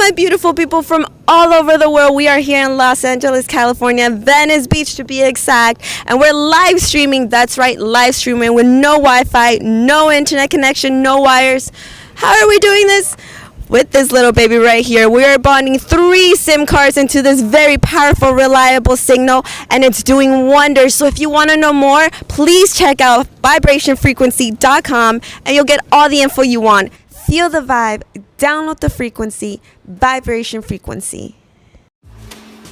my beautiful people from all over the world. We are here in Los Angeles, California, Venice Beach to be exact, and we're live streaming. That's right, live streaming with no Wi-Fi, no internet connection, no wires. How are we doing this? With this little baby right here. We are bonding 3 SIM cards into this very powerful, reliable signal, and it's doing wonders. So if you want to know more, please check out vibrationfrequency.com, and you'll get all the info you want. Feel the vibe, download the frequency, Vibration Frequency.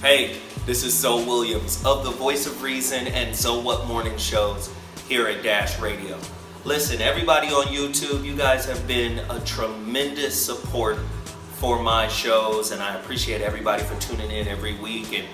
Hey, this is Zoe Williams of the Voice of Reason and ZoWhat morning shows here at Dash Radio. Listen, everybody on YouTube, you guys have been a tremendous support for my shows, and I appreciate everybody for tuning in every week and,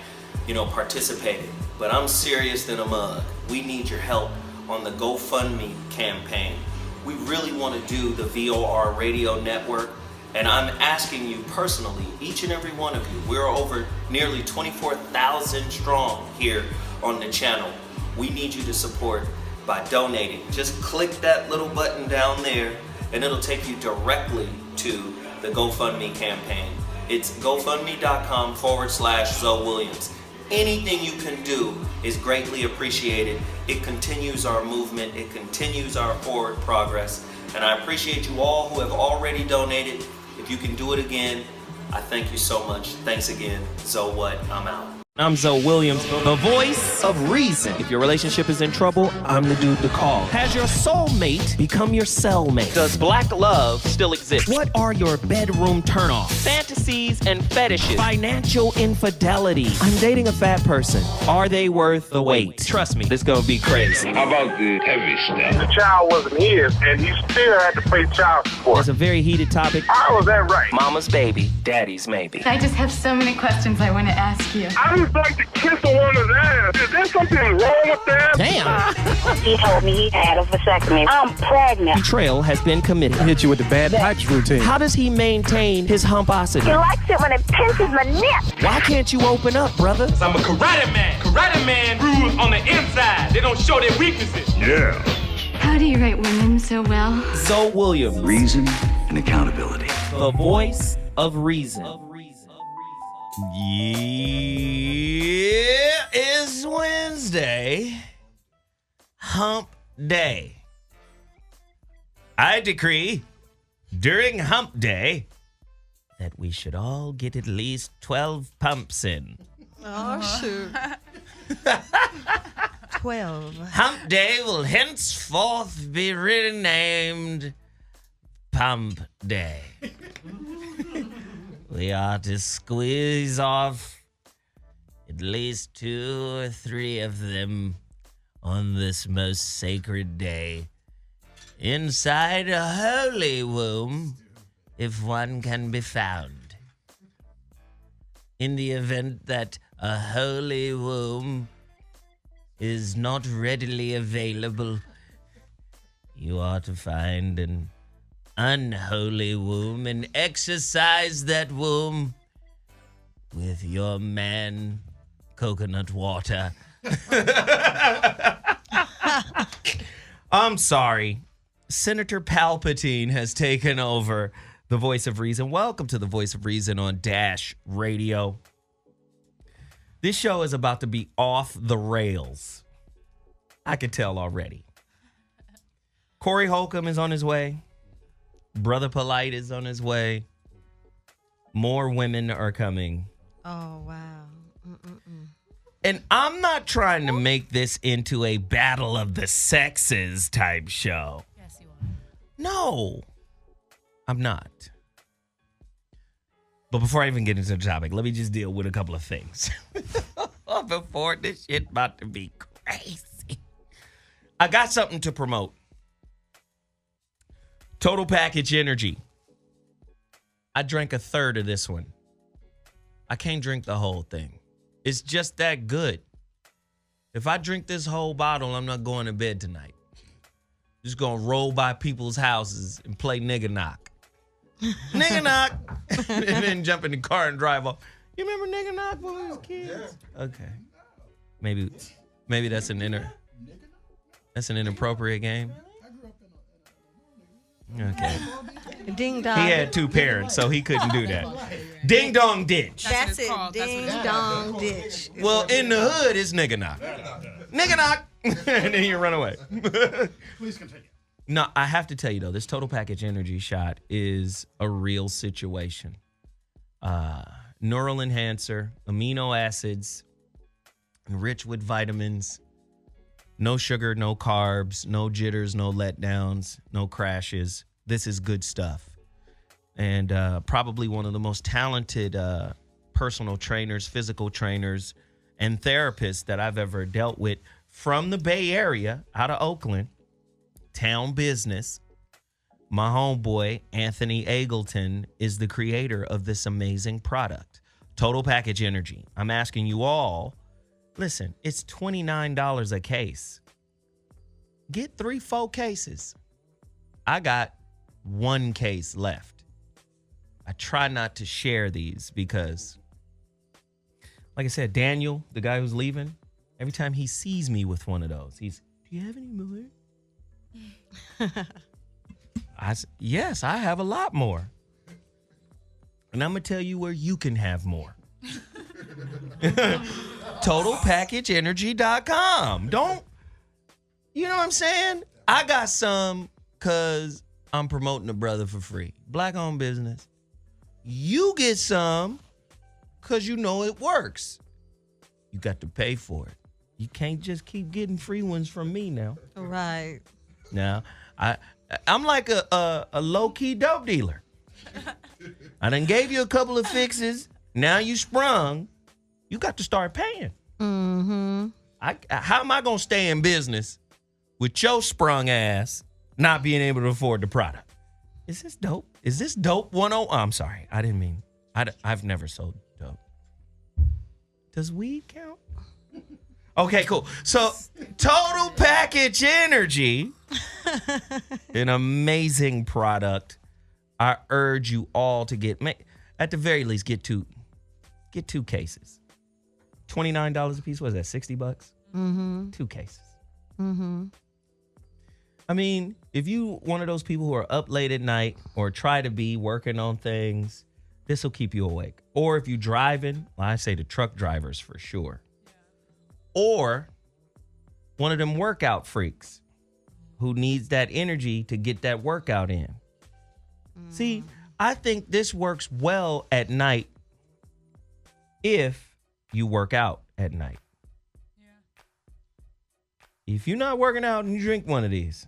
participating. But I'm serious than a mug. We need your help on the GoFundMe campaign. We really want to do the VOR radio network, and I'm asking you personally, each and every one of you, we're over nearly 24,000 strong here on the channel. We need you to support by donating. Just click that little button down there and it'll take you directly to the GoFundMe campaign. It's gofundme.com/Zoe Williams. Anything you can do is greatly appreciated. It continues our movement, it continues our forward progress, and I appreciate you all who have already donated. If you can do it again, I thank you so much. Thanks again. ZoWhat, I'm out. I'm Zoe Williams, the voice of reason. If your relationship is in trouble, I'm the dude to call. Has your soulmate become your cellmate? Does black love still exist? What are your bedroom turnoffs? Fantasies and fetishes. Financial infidelity. I'm dating a fat person. Are they worth the wait? Trust me, this gonna be crazy. How about the heavy stuff? The child wasn't his, and he still had to pay child support. It's a very heated topic. How was that right? Mama's baby, daddy's maybe. I just have so many questions I want to ask you. I just like to kiss a woman's ass. Is there something wrong with that? Damn. He told me he had a vasectomy. I'm pregnant. Betrayal has been committed. Hit you with the bad pipes routine. How does he maintain his humposity? He likes it when it pinches my neck. Why can't you open up, brother? I'm a karate man. Karate man rules on the inside. They don't show their weaknesses. Yeah. How do you write women so well? Zoe Williams, Reason and accountability. the voice of reason. Yeah, it's Wednesday. Hump Day. I decree during Hump Day that we should all get at least 12 pumps in. Oh, shoot. 12. Hump Day will henceforth be renamed Pump Day. We ought to squeeze off at least 2 or 3 of them on this most sacred day inside a holy womb, if one can be found. In the event that a holy womb is not readily available, you ought to find an unholy womb and exercise that womb with your man coconut water. I'm sorry. Senator Palpatine has taken over the Voice of Reason. Welcome to the Voice of Reason on Dash Radio. This show is about to be off the rails. I could tell already. Corey Holcomb is on his way. Brother Polight is on his way. More women are coming. Oh, wow. And I'm not trying to make this into a battle of the sexes type show. Yes, you are. No, I'm not. But before I even get into the topic, let me just deal with a couple of things. Before this shit about to be crazy. I got something to promote. Total Package Energy. I drank a third of this one. I can't drink the whole thing. It's just that good. If I drink this whole bottle, I'm not going to bed tonight. Just going to roll by people's houses and play nigga knock. Nigga knock. And then jump in the car and drive off. You remember nigga knock when we was kids? Yeah. Okay. Maybe that's an inappropriate game. Okay. Ding dong. He had 2 parents, so he couldn't do that. Ding dong ditch. That's it. Ding dong ditch. Well, in the hood, it's nigga knock. Nigga knock. And then you run away. Please continue. No, I have to tell you, though, this total package energy shot is a real situation. Neural enhancer, amino acids, rich with vitamins, no sugar, no carbs, no jitters, no letdowns, no crashes. This is good stuff. And probably one of the most talented personal trainers, physical trainers, and therapists that I've ever dealt with from the Bay Area, out of Oakland, town business. My homeboy, Anthony Eagleton, is the creator of this amazing product, Total Package Energy. I'm asking you all, listen, it's $29 a case. Get 3-4 cases. I got 1 case left. I try not to share these because, like I said, Daniel, the guy who's leaving, every time he sees me with one of those, he's, do you have any more? Yes, I have a lot more. And I'm going to tell you where you can have more. TotalPackageEnergy.com. Don't, you know what I'm saying? I got some because I'm promoting a brother for free. Black-owned business. You get some because you know it works. You got to pay for it. You can't just keep getting free ones from me now. Right. Now, I'm like a low-key dope dealer. I done gave you a couple of fixes. Now you sprung. You got to start paying. Mm-hmm. How am I going to stay in business with your sprung ass not being able to afford the product? Is this dope? Is this dope 10? Oh, I'm sorry. I didn't mean. I've never sold dope. Does weed count? Okay, cool. So, Total Package Energy, an amazing product. I urge you all to at the very least, get two cases. $29 a piece. What is that? $60? Mm-hmm. 2 cases. Mm-hmm. I mean, if you one of those people who are up late at night or try to be working on things, this will keep you awake. Or if you're driving, well, I say the truck drivers for sure. Or one of them workout freaks who needs that energy to get that workout in. See, I think this works well at night if you work out at night. Yeah. If you're not working out and you drink one of these,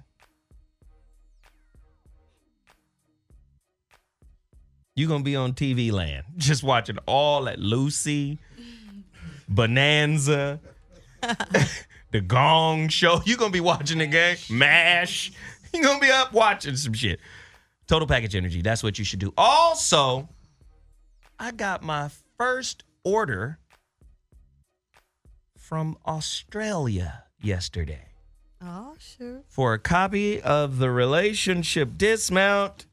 you're going to be on TV land just watching all that Lucy, Bonanza, The Gong Show. You're going to be watching the game. MASH. You're going to be up watching some shit. Total Package Energy. That's what you should do. Also, I got my first order from Australia yesterday. Oh, shoot. For a copy of the relationship Dismount,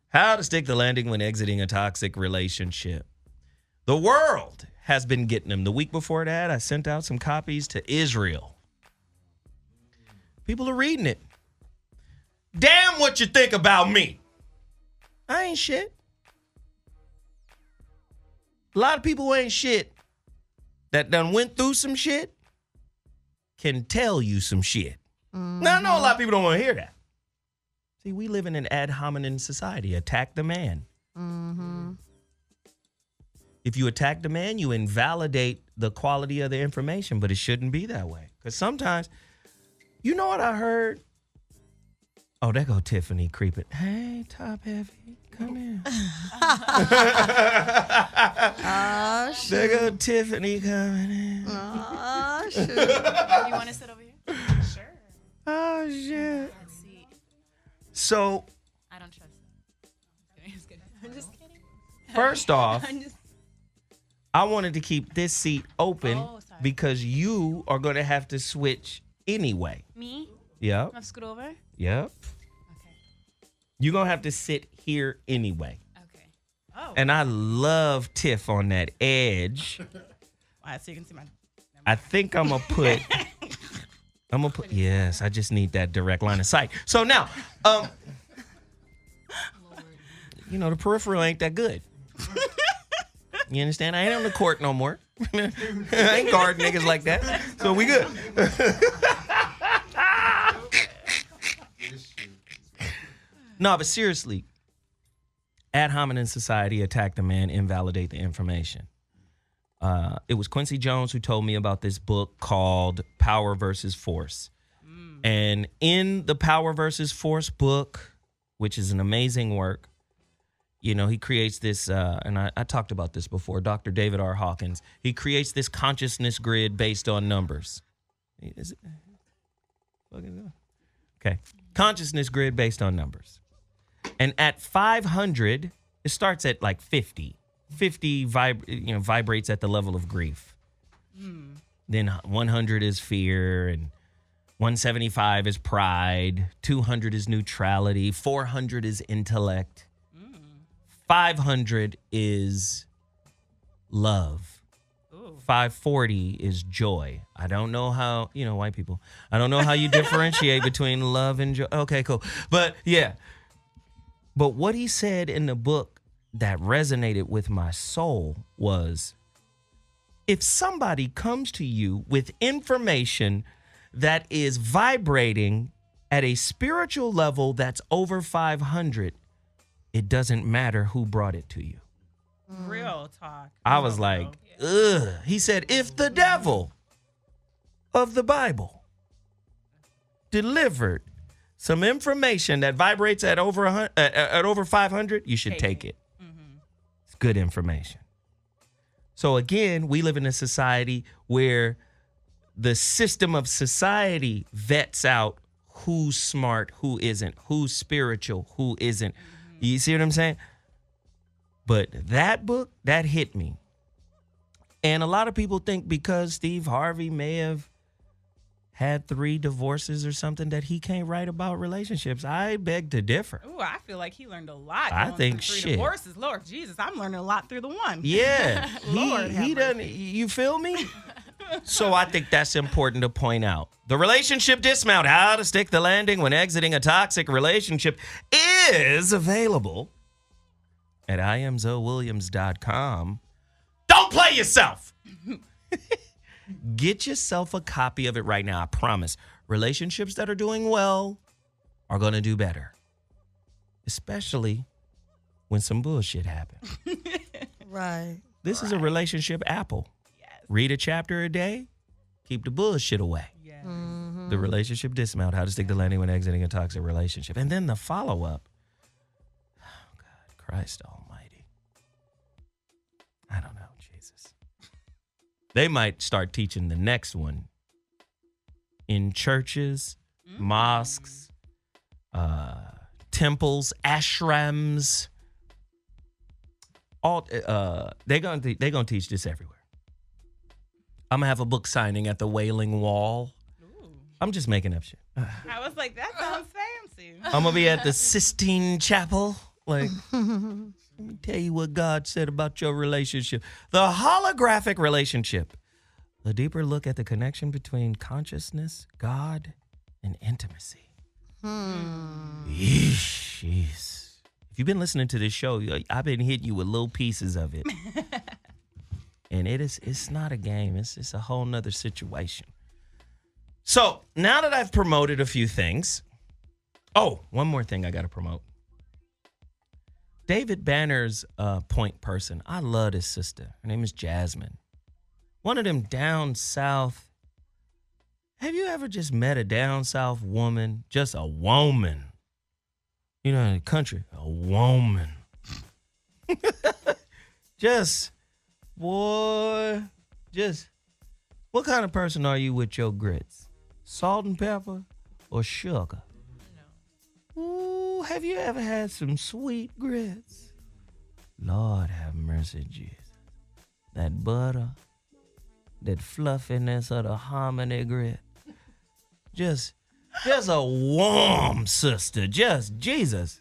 How to Stick the Landing When Exiting a Toxic Relationship. The world has been getting them. The week before that, I sent out some copies to Israel. People are reading it. Damn what you think about me. I ain't shit. A lot of people who ain't shit that done went through some shit can tell you some shit. Mm-hmm. Now, I know a lot of people don't want to hear that. See, we live in an ad hominem society. Attack the man. Mm-hmm. If you attack the man, you invalidate the quality of the information, but it shouldn't be that way. Because sometimes, you know what I heard? Oh, there go Tiffany creeping. Hey, top heavy, come in. Oh, shoot. There go Tiffany coming in. Oh, shoot. You want to sit over here? Sure. Oh, shit. Let's see. So, I don't trust them. Just kidding. I'm just kidding. First off, I wanted to keep this seat open because you are going to have to switch anyway. Me? Yep. I'll scoot over? Yep. Okay. You're going to have to sit here anyway. Okay. Oh. And I love Tiff on that edge. All right, so you can see my... I think I'm going to put... yes, I just need that direct line of sight. So now, the peripheral ain't that good. You understand? I ain't on the court no more. I ain't guarding niggas like that. So we good. No, but seriously, ad hominem society, attack the man, invalidate the information. It was Quincy Jones who told me about this book called Power versus Force. And in the Power versus Force book, which is an amazing work, he creates this, and I talked about this before, Dr. David R. Hawkins. He creates this consciousness grid based on numbers. Is it? Okay. Consciousness grid based on numbers. And at 500, it starts at like 50. 50 vibrates at the level of grief. Then 100 is fear, and 175 is pride. 200 is neutrality. 400 is intellect. 500 is love. 540 is joy. I don't know how, white people, I don't know how you differentiate between love and joy. Okay, cool. But yeah. But what he said in the book that resonated with my soul was, if somebody comes to you with information that is vibrating at a spiritual level that's over 500, it doesn't matter who brought it to you. Real talk. I was like, ugh. He said, if the devil of the Bible delivered some information that vibrates at over 500, you should take it. It's good information. So again, we live in a society where the system of society vets out who's smart, who isn't, who's spiritual, who isn't. You see what I'm saying? But that book, that hit me. And a lot of people think because Steve Harvey may have had 3 divorces or something that he can't write about relationships. I beg to differ. Ooh, I feel like he learned a lot. I think 3 divorces. Lord Jesus, I'm learning a lot through the one. Yeah. Lord, he doesn't, you feel me? So I think that's important to point out. The relationship dismount, how to stick the landing when exiting a toxic relationship, is available at IamZoeWilliams.com. Don't play yourself. Get yourself a copy of it right now. I promise. Relationships that are doing well are going to do better. Especially when some bullshit happens. Right. This is a relationship apple. Yes. Read a chapter a day. Keep the bullshit away. Yes. The relationship dismount, how to stick the landing when exiting a toxic relationship. And then the follow-up. Oh, God, Christ almighty. I don't know, Jesus. They might start teaching the next one in churches, mosques, temples, ashrams. All they're gonna teach this everywhere. I'm gonna have a book signing at the Wailing Wall. Ooh. I'm just making up shit. I was like, that sounds fancy. I'm gonna be at the Sistine Chapel. Like, let me tell you what God said about your relationship. The holographic relationship. A deeper look at the connection between consciousness, God, and intimacy. Yeesh. If you've been listening to this show, I've been hitting you with little pieces of it. And it's not a game. It's a whole nother situation. So now that I've promoted a few things. Oh, one more thing I got to promote. David Banner's point person. I love his sister. Her name is Jasmine. One of them down south. Have you ever just met a down south woman? Just a woman. You know, in the country, a woman. Just, boy, just, what kind of person are you with your grits? Salt and pepper or sugar? No. Ooh, have you ever had some sweet grits? Lord have mercy, Jesus. That butter, that fluffiness of the hominy grit. Just a warm sister. Just Jesus.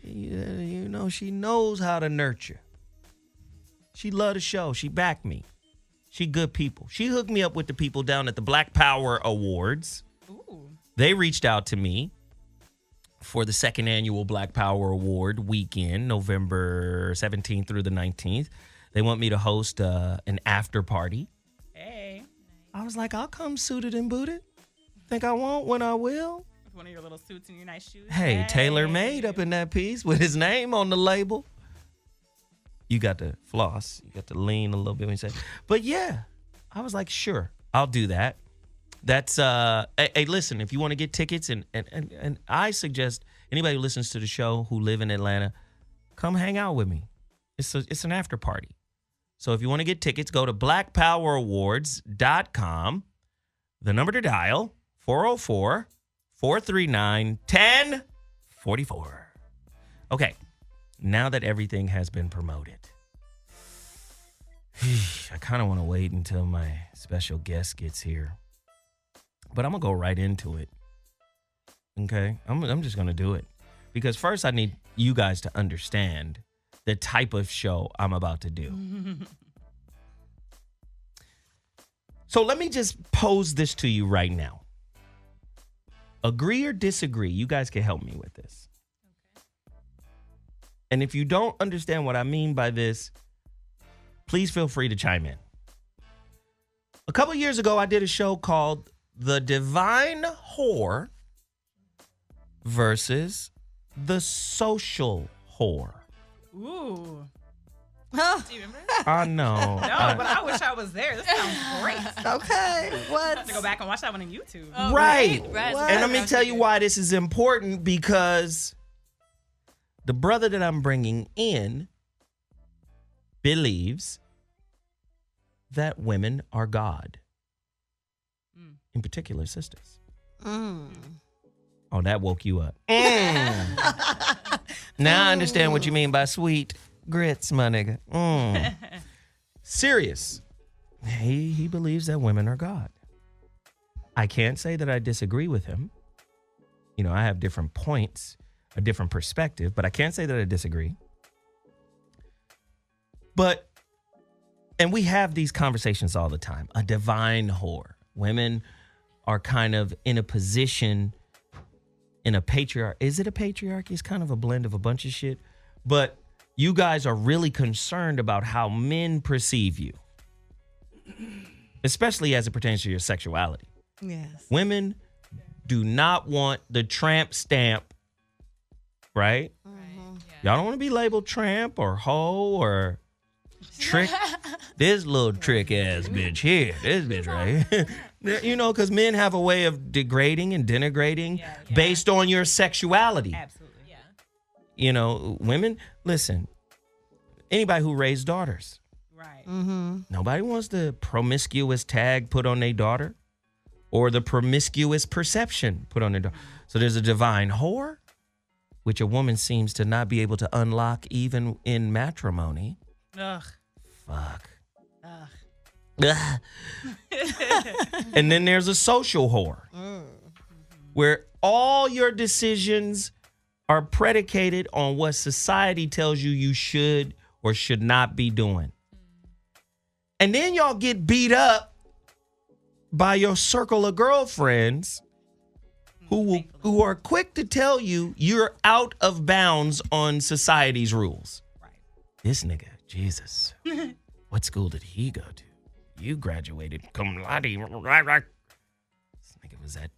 You know, she knows how to nurture. She loved the show. She backed me. She good people. She hooked me up with the people down at the Black Power Awards. Ooh. They reached out to me. for the second annual Black Power Award weekend, November 17th through the 19th. They want me to host an after party. Hey. I was like, I'll come suited and booted. Think I won't when I will. With one of your little suits and your nice shoes. Hey, tailor-made up in that piece with his name on the label. You got to floss. You got to lean a little bit when you say. But yeah, I was like, sure, I'll do that. That's hey, listen, if you want to get tickets, and I suggest anybody who listens to the show who live in Atlanta, come hang out with me. It's an after party. So if you want to get tickets, go to blackpowerawards.com. The number to dial, 404-439-1044. Okay, now that everything has been promoted, I kind of want to wait until my special guest gets here. But I'm going to go right into it. Okay? I'm just going to do it. Because first I need you guys to understand the type of show I'm about to do. So let me just pose this to you right now. Agree or disagree, you guys can help me with this. Okay. And if you don't understand what I mean by this, please feel free to chime in. A couple years ago, I did a show called The DivineWhore versus the Social Whore. Ooh. Do you remember? I know. No, but I wish I was there. This sounds great. Okay. What? I have to go back and watch that one on YouTube. Oh, right. What? And let me tell you why this is important, because the brother that I'm bringing in believes that women are God. In particular, sisters. Oh, that woke you up. Now I understand what you mean by sweet grits, my nigga. Serious. He believes that women are God. I can't say that I disagree with him. You know, I have different points, a different perspective, but I can't say that I disagree. But, and we have these conversations all the time. A divine whore. Women are kind of in a position in a patriarchy. Is it a patriarchy? It's kind of a blend of a bunch of shit. But you guys are really concerned about how men perceive you, especially as it pertains to your sexuality. Yes. Women do not want the tramp stamp, right? Mm-hmm. Y'all don't want to be labeled tramp or hoe or trick. This little trick ass bitch here. This bitch right here. You know, because men have a way of degrading and denigrating based on your sexuality. Absolutely. Yeah. You know, women, listen, anybody who raised daughters. Right. Mm-hmm. Nobody wants the promiscuous tag put on their daughter or the promiscuous perception put on their daughter. So there's a divine whore, which a woman seems to not be able to unlock even in matrimony. Ugh. Fuck. Ugh. And then there's a social whore, where all your decisions are predicated on what society tells you you should or should not be doing. And then y'all get beat up by your circle of girlfriends who are quick to tell you you're out of bounds on society's rules. Right. This nigga, Jesus, what school did he go to? You graduated cum laude. This nigga was at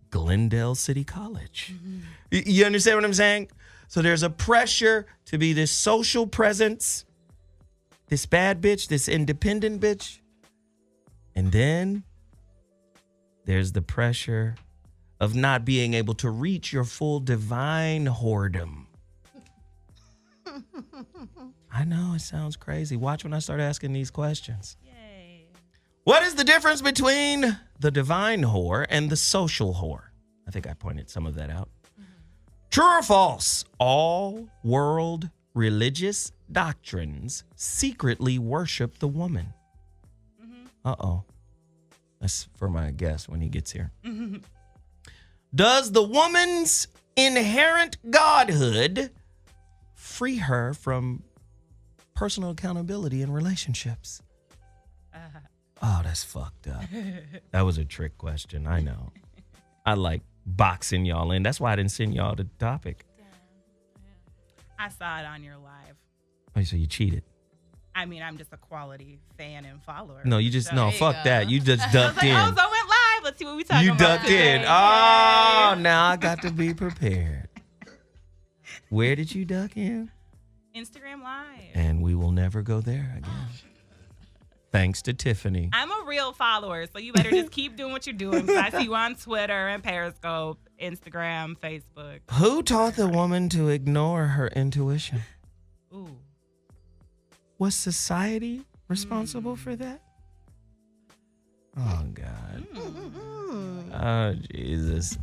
Glendale City College. You understand what I'm saying? So there's a pressure to be this social presence, this bad bitch, this independent bitch. And then there's the pressure of not being able to reach your full divine whoredom. I know it sounds crazy. Watch when I start asking these questions. Yay. What is the difference between the divine whore and the social whore? I think I pointed some of that out. True or false? All world religious doctrines secretly worship the woman. Uh-oh. That's for my guest when he gets here. Does the woman's inherent godhood free her from personal accountability in relationships? Oh, that's fucked up. That was a trick question. I know. I like boxing y'all in. That's why I didn't send y'all the topic. I saw it on your live. Oh, so you cheated. I mean, I'm just a quality fan and follower. No, you just, no, fuck that. You just I was ducked like, in. oh, so went live. Let's see what we talking You about ducked today. in. Oh, now I got to be prepared. Where did you duck in? Instagram Live. And we will never go there again. Thanks to Tiffany. I'm a real follower, so you better just keep doing what you're doing. 'Cause I see you on Twitter and Periscope, Instagram, Facebook. Who taught the woman to ignore her intuition? Ooh. Was society responsible for that? Oh, God. Oh, Jesus.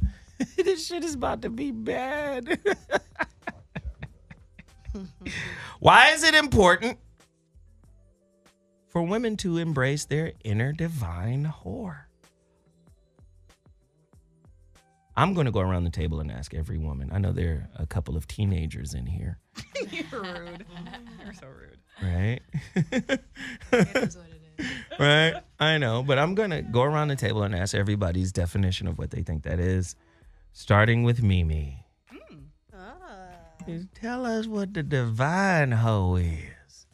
This shit is about to be bad. Why is it important for women to embrace their inner divine whore? I'm going to go around the table and ask every woman. I know there are a couple of teenagers in here. You're rude. You're so rude. Right? It is what it is. Right? I know. But I'm going to go around the table and ask everybody's definition of what they think that is. Starting with Mimi. Tell us what the divine hoe is.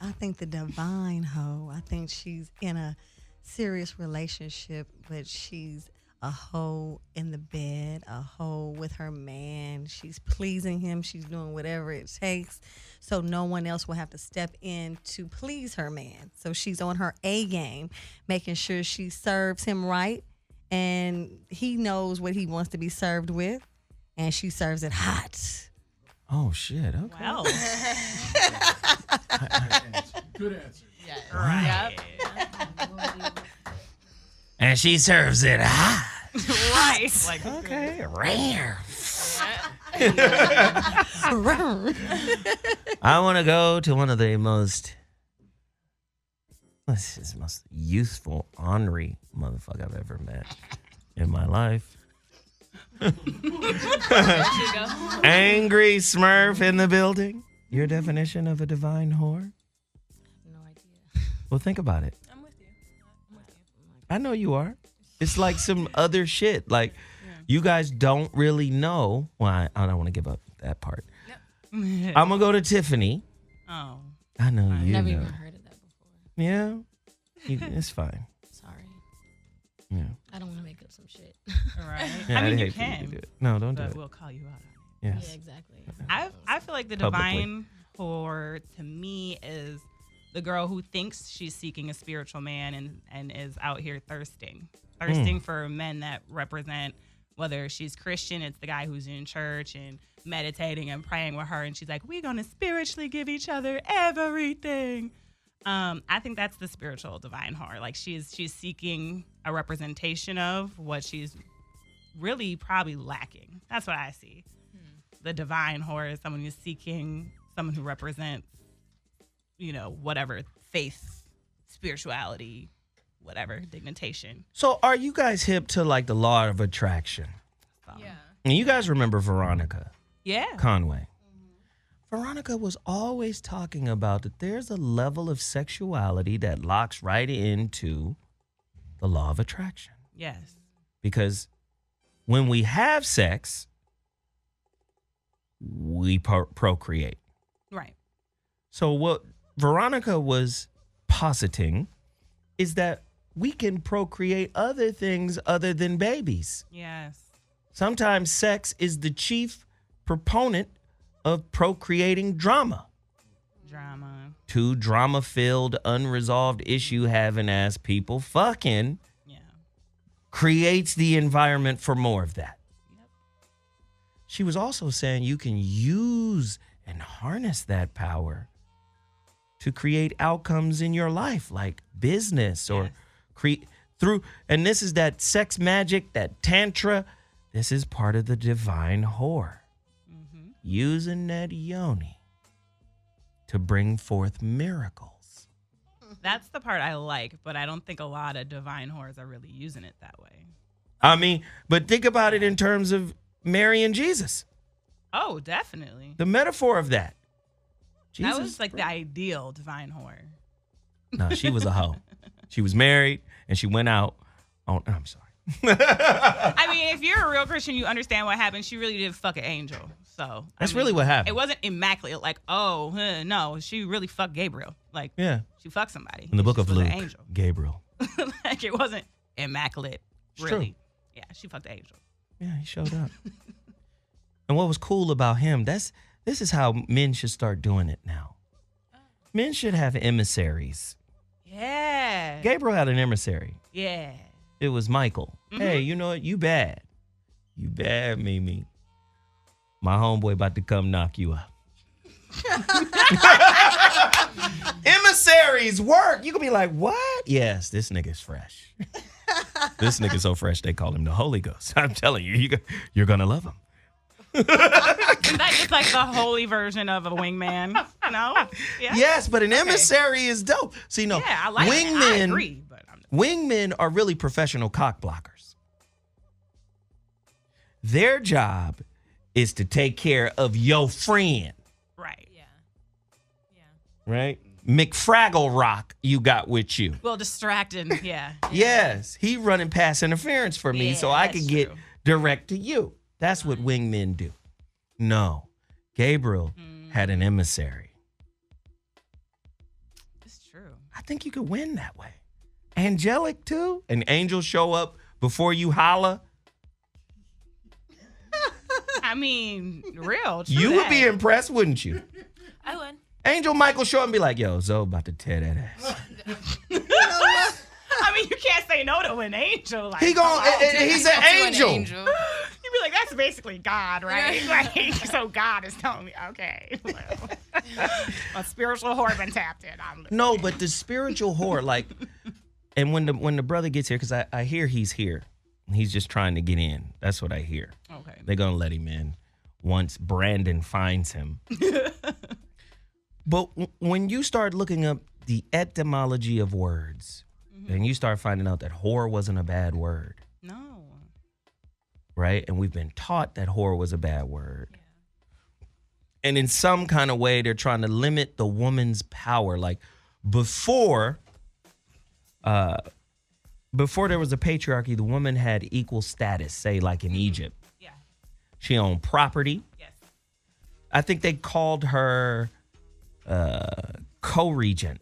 I think the divine hoe, I think she's in a serious relationship, but she's a hoe in the bed, a hoe with her man. She's pleasing him. She's doing whatever it takes so no one else will have to step in to please her man. So she's on her A game, making sure she serves him right, and he knows what he wants to be served with, and she serves it hot. Oh, shit. Okay. Well. Good answer. Yeah. Right. And she serves it hot. Right. Like, okay. Rare. I want to go to one of the most youthful, ornery motherfucker I've ever met in my life. Angry Smurf in the building. Your definition of a divine whore? No idea. Well, think about it. I'm with you. I know you are. It's like some other shit. Like, you guys don't really know. Well, I don't want to give up that part. Yep. I'm going to go to Tiffany. Oh. I know I've you never know. even heard of that before. Yeah? It's fine. Sorry. Yeah. I don't want to make up some shit. Right. Yeah, I mean, I'd you hate for you to can. do it. No, don't do but it. We'll call you out on it. Yes. Yeah, exactly. I feel like the Publicly. divine whore to me is the girl who thinks she's seeking a spiritual man and is out here thirsting for men that represent, whether she's Christian, it's the guy who's in church and meditating and praying with her, and she's like, we're gonna spiritually give each other everything. I think that's the spiritual divine whore. Like she's seeking a representation of what she's really probably lacking. That's what I see. The divine whore is someone who's seeking someone who represents, whatever faith, spirituality, whatever, dignitation. So are you guys hip to like the law of attraction? Yeah. And you guys remember Veronica Yeah. Conway? Veronica was always talking about that there's a level of sexuality that locks right into the law of attraction. Yes. Because when we have sex, we procreate. Right. So what Veronica was positing is that we can procreate other things other than babies. Yes. Sometimes sex is the chief proponent of procreating drama. Drama. Two drama-filled, unresolved issue-having ass people fucking creates the environment for more of that. Yep. She was also saying you can use and harness that power to create outcomes in your life, like business or through, and this is that sex magic, that tantra. This is part of the divine whore. Using that yoni to bring forth miracles. That's the part I like, but I don't think a lot of divine whores are really using it that way. I mean, but think about it in terms of Mary and Jesus. Oh, definitely. The metaphor of that. Jesus, That was like the ideal divine whore. No, she was a hoe. She was married and she went out on, I'm sorry. I mean, if you're a real Christian, you understand what happened. She really did fuck an angel. So That's really what happened. It wasn't immaculate. Like, no, she really fucked Gabriel. Like, she fucked somebody. In the book of Luke, an angel. Gabriel. Like, it wasn't immaculate. It's really. true. Yeah, she fucked the angel. Yeah, he showed up. And what was cool about him, this is how men should start doing it now. Men should have emissaries. Yeah. Gabriel had an emissary. Yeah. It was Michael. Mm-hmm. Hey, you know what? You bad. You bad, Mimi. My homeboy about to come knock you out. Emissaries work. You can be like, what? Yes, this nigga's fresh. This nigga's so fresh, they call him the Holy Ghost. I'm telling you, you're going to love him. Isn't that just like the holy version of a wingman? No? Yeah? Yes, but an emissary is dope. See, no, yeah, I like it. I agree. But wingmen are really professional cock blockers. Their job is to take care of your friend. Right. Yeah. Right? McFraggle Rock you got with you. Well, distracting, yeah. Yes, he running pass interference for me so I could get true. direct to you. That's what wingmen do. No, Gabriel had an emissary. It's true. I think you could win that way. Angelic too? An angel show up before you holla? I mean, real. True You would that. be impressed, wouldn't you? I would. Angel Michael show up and be like, yo, Zoe about to tear that ass. I mean, you can't say no to an angel. Like, He's an angel. You'd be like, that's basically God, right? Like, so God is telling me, okay, well, a spiritual whore been tapped in. No, but the spiritual whore, like, and when the brother gets here, because I hear he's here. He's just trying to get in. That's what I hear. Okay. They're going to let him in once Brandon finds him. But when you start looking up the etymology of words, and you start finding out that whore wasn't a bad word. No. Right? And we've been taught that whore was a bad word. Yeah. And in some kind of way, they're trying to limit the woman's power. Like before there was a patriarchy, the woman had equal status, say like in Egypt. Yeah. She owned property. Yes. I think they called her co-regent.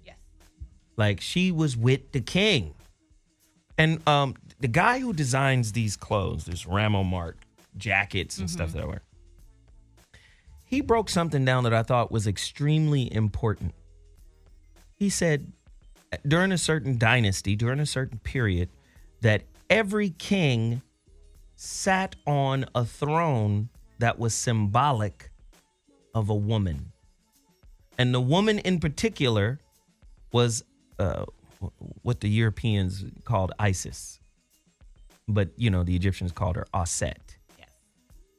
Yes. Like she was with the king. And the guy who designs these clothes, this Ramo Mart jackets and stuff that I wear, he broke something down that I thought was extremely important. He said during a certain dynasty, during a certain period, that every king sat on a throne that was symbolic of a woman. And the woman in particular was what the Europeans called Isis. But, you know, the Egyptians called her Aset. Yes.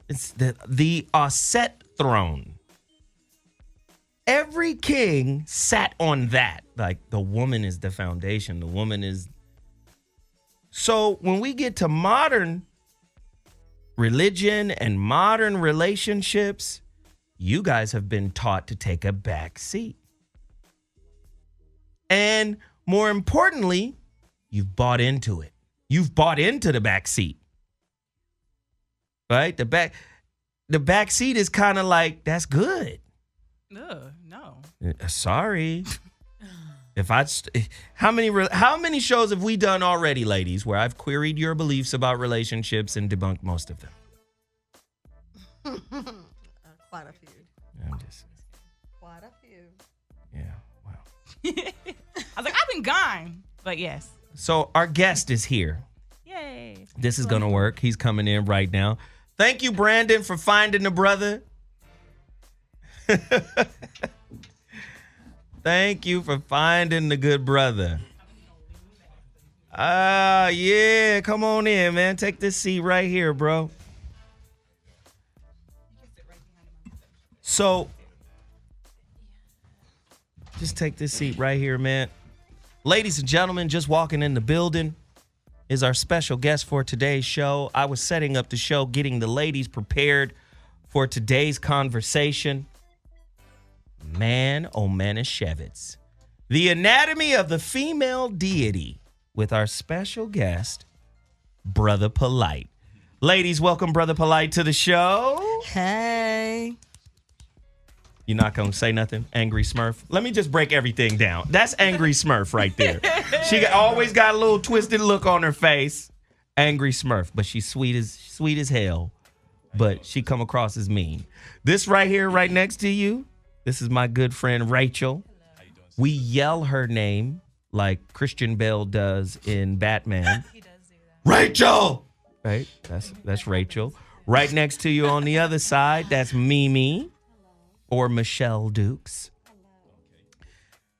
It's the Aset throne. Every king sat on that. Like, the woman is the foundation. The woman is... So when we get to modern religion and modern relationships, you guys have been taught to take a back seat. And more importantly, you've bought into it. You've bought into the back seat. Right? The back seat is kind of like, that's good. Ugh, no. Sorry. How many shows have we done already, ladies, where I've queried your beliefs about relationships and debunked most of them? Quite a few. I'm just... Quite a few. Yeah, wow. I was like, I've been gone, but yes. So our guest is here. Yay. This is going to work. He's coming in right now. Thank you, Brandon, for finding the brother. Thank you for finding the good brother. Yeah, come on in, man. Take this seat right here, bro. So, just take this seat right here, man. Ladies and gentlemen, just walking in the building is our special guest for today's show. I was setting up the show, getting the ladies prepared for today's conversation. Man, oh Manischewitz. The anatomy of the female deity with our special guest, Brother Polight. Ladies, welcome Brother Polight to the show. Hey. You're not going to say nothing? Angry Smurf? Let me just break everything down. That's Angry Smurf right there. She always got a little twisted look on her face. Angry Smurf, but she's sweet as hell. But she come across as mean. This right here, right next to you, this is my good friend Rachel. We yell her name like Christian Bale does in Batman. He does do that. Rachel! Right? That's Rachel. Right next to you on the other side, that's Mimi or Michelle Dukes.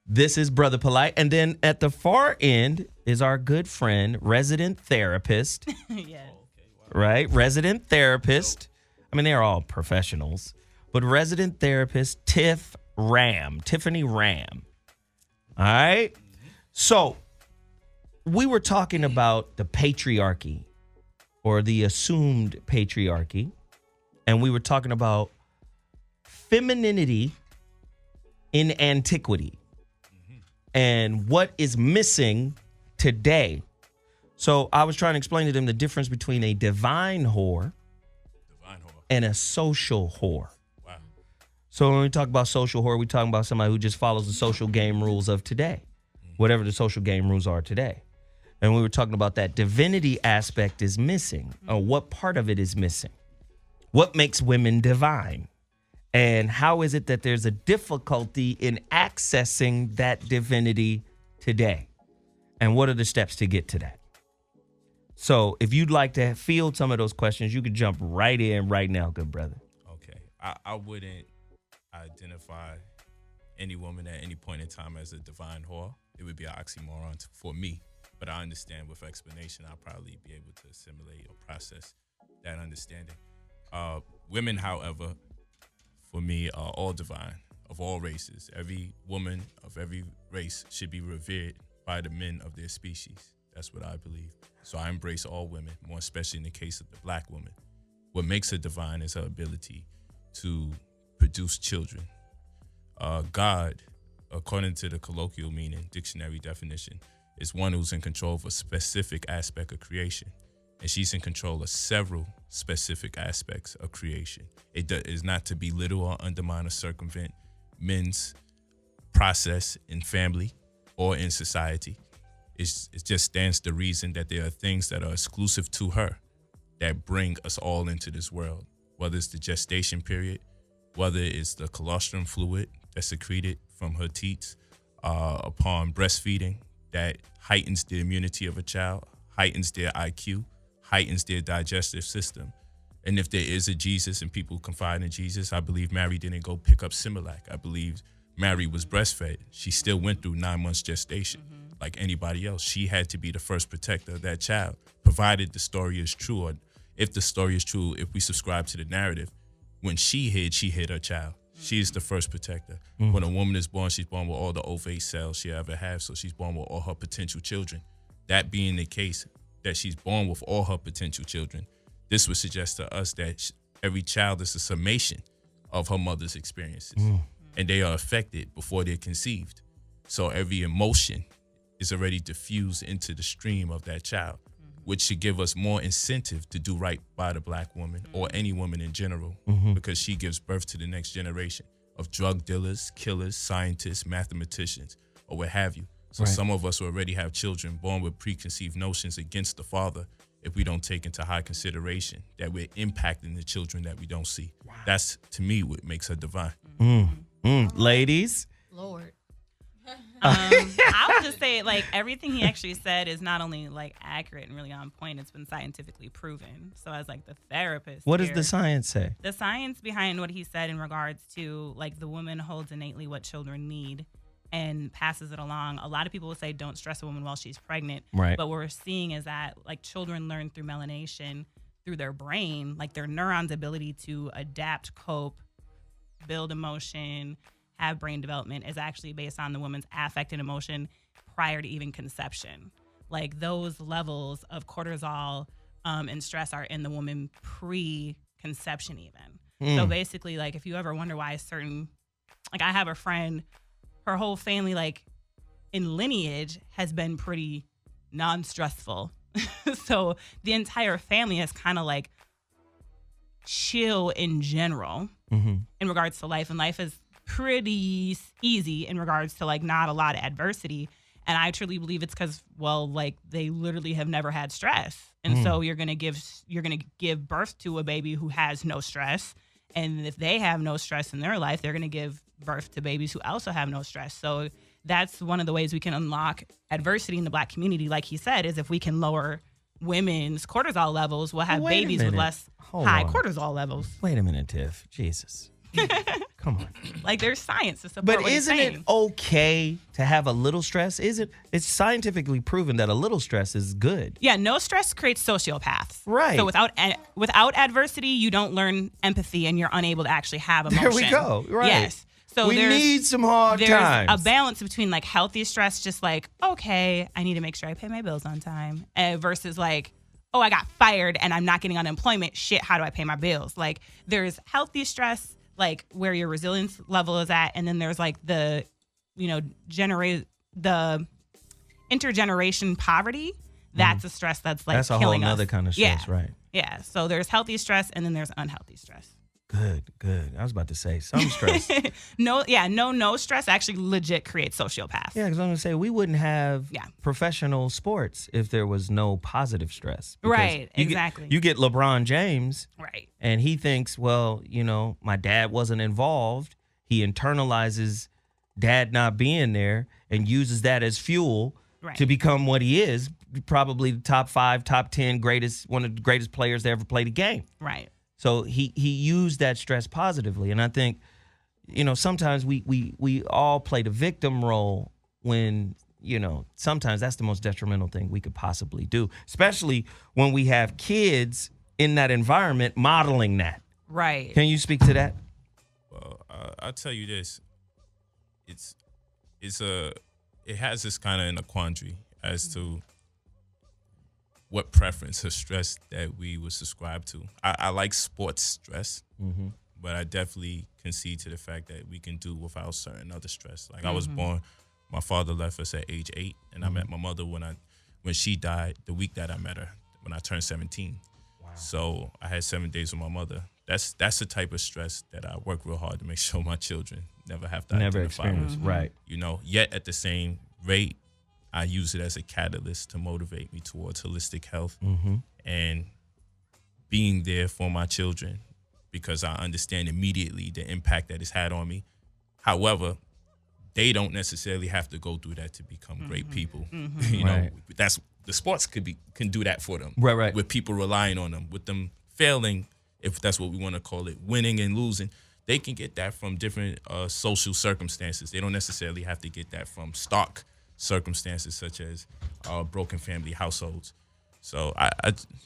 This is Brother Polight. And then at the far end is our good friend, resident therapist. Yes. Right? Resident therapist. I mean, they're all professionals. But resident therapist Tiffany Ram. All right? So we were talking about the patriarchy or the assumed patriarchy. And we were talking about femininity in antiquity and what is missing today. So I was trying to explain to them the difference between a divine whore and a social whore. Wow. So when we talk about social whore, we're talking about somebody who just follows the social game rules of today, whatever the social game rules are today. And we were talking about that divinity aspect is missing. What part of it is missing? What makes women divine? And how is it that there's a difficulty in accessing that divinity today? And what are the steps to get to that? So if you'd like to field some of those questions, you could jump right in right now, good brother. Okay. I wouldn't identify any woman at any point in time as a divine whore. It would be an oxymoron for me. But I understand with explanation, I'll probably be able to assimilate or process that understanding. Women, however, for me, are all divine, of all races. Every woman of every race should be revered by the men of their species. That's what I believe. So I embrace all women, more especially in the case of the black woman. What makes her divine is her ability to produce children. God, according to the colloquial meaning, dictionary definition, is one who's in control of a specific aspect of creation. And she's in control of several specific aspects of creation. It is not to belittle or undermine or circumvent men's process in family or in society. It just stands to reason that there are things that are exclusive to her that bring us all into this world, whether it's the gestation period, whether it's the colostrum fluid that's secreted from her teats upon breastfeeding that heightens the immunity of a child, heightens their IQ, heightens their digestive system. And if there is a Jesus and people confide in Jesus, I believe Mary didn't go pick up Similac. I believe Mary was breastfed. She still went through 9 months gestation like anybody else. She had to be the first protector of that child, provided the story is true. Or if the story is true, if we subscribe to the narrative, when she hid her child. She is the first protector. When a woman is born, she's born with all the ovate cells she ever have, so she's born with all her potential children. That being the case, that she's born with all her potential children, this would suggest to us that every child is a summation of her mother's experiences. And they are affected before they're conceived. So every emotion is already diffused into the stream of that child, which should give us more incentive to do right by the black woman or any woman in general, because she gives birth to the next generation of drug dealers, killers, scientists, mathematicians, or what have you. So some of us already have children born with preconceived notions against the father if we don't take into high consideration that we're impacting the children that we don't see. That's, to me, what makes her divine. Ladies? Lord. I would just say, like, everything he actually said is not only, like, accurate and really on point, it's been scientifically proven. So as, like, the therapist What does the science say? The science behind what he said in regards to, like, the woman holds innately what children need and passes it along. A lot of people will say don't stress a woman while she's pregnant. Right. But what we're seeing is that, like, children learn through melanation, through their brain, like, their neurons' ability to adapt, cope, build emotion, have brain development is actually based on the woman's affect and emotion prior to even conception. Like, those levels of cortisol and stress are in the woman pre-conception even. So basically, like, if you ever wonder why certain, like, I have a friend, her whole family, like, in lineage has been pretty non-stressful. So the entire family is kind of like chill in general in regards to life. And life is pretty easy in regards to like not a lot of adversity. And I truly believe it's because, well, like they literally have never had stress. And so you're gonna give birth to a baby who has no stress. And if they have no stress in their life, they're gonna give birth to babies who also have no stress. So that's one of the ways we can unlock adversity in the Black community, like he said, is if we can lower women's cortisol levels, we'll have babies with less high cortisol levels. Wait a minute, Tiff. Jesus. Come on. Like there's science to support But what he's isn't saying. it okay to have a little stress? It's scientifically proven that a little stress is good. Yeah, no stress creates sociopaths. Right. So without adversity, you don't learn empathy and you're unable to actually have emotion. There we go. Right. Yes. So we need some hard there's times. a balance between like healthy stress, just like, okay, I need to make sure I pay my bills on time, versus like, oh, I got fired and I'm not getting unemployment. Shit, how do I pay my bills? Like there's healthy stress, like where your resilience level is at, and then there's like the, the intergeneration poverty. That's a stress that's like that's a killing whole us. other kind of stress, right? Yeah. So there's healthy stress and then there's unhealthy stress. Good. I was about to say some stress. No stress actually legit creates sociopaths. Yeah, because I'm going to say we wouldn't have professional sports if there was no positive stress. Because Right, exactly. You get LeBron James. Right. And he thinks, well, my dad wasn't involved. He internalizes dad not being there and uses that as fuel to become what he is, probably the top 5, top 10 one of the greatest players to ever play the game. Right. So he used that stress positively. And I think, sometimes we all play the victim role when, sometimes that's the most detrimental thing we could possibly do, especially when we have kids in that environment modeling that. Right. Can you speak to that? Well, I'll tell you this. It has this kind of in a quandary as to what preference or stress that we would subscribe to. I like sports stress, but I definitely concede to the fact that we can do without certain other stress. Like I was born, my father left us at age 8, and I met my mother when she died, the week that I met her, when I turned 17. Wow. So I had 7 days with my mother. That's the type of stress that I work real hard to make sure my children never have to identify with. Right. Yet at the same rate, I use it as a catalyst to motivate me towards holistic health and being there for my children, because I understand immediately the impact that it's had on me. However, they don't necessarily have to go through that to become great people. That's the sports can do that for them. Right. With people relying on them, with them failing, if that's what we want to call it, winning and losing. They can get that from different social circumstances. They don't necessarily have to get that from stock circumstances such as broken family households. So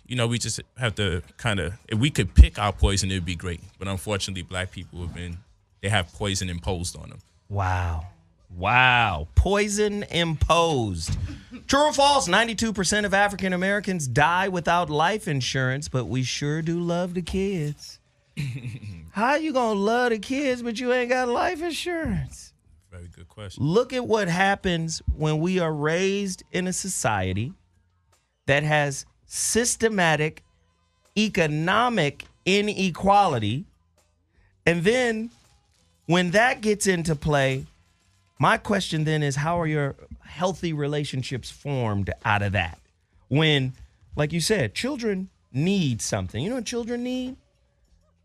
we just have to kind of, if we could pick our poison, it'd be great. But unfortunately, Black people they have poison imposed on them. Wow. Poison imposed. True or false? 92% of African Americans die without life insurance, but we sure do love the kids. How you gonna love the kids, but you ain't got life insurance? Very good question. Look at what happens when we are raised in a society that has systematic economic inequality. And then when that gets into play, my question then is, how are your healthy relationships formed out of that? When, like you said, children need something. You know what children need?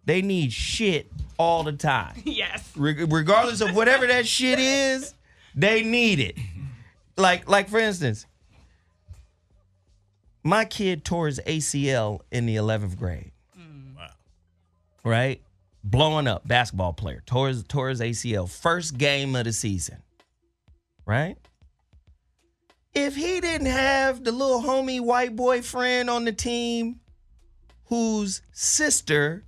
They need shit all the time. Yes. Regardless of whatever that shit is, they need it. Like for instance, my kid tore his ACL in the 11th grade. Wow. Right? Blowing up, basketball player, tore his ACL, first game of the season. Right? If he didn't have the little homie white boyfriend on the team whose sister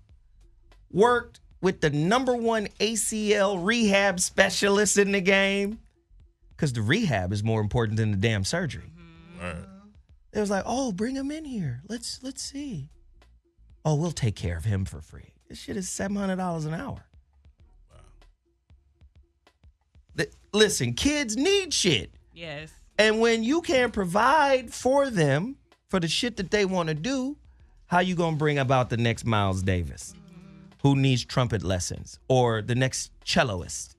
worked with the #1 ACL rehab specialist in the game, because the rehab is more important than the damn surgery. Right. It was like, oh, bring him in here. Let's see. Oh, we'll take care of him for free. This shit is $700 an hour. Wow. Listen, kids need shit. Yes. And when you can't provide for them for the shit that they want to do, how you going to bring about the next Miles Davis who needs trumpet lessons or the next celloist,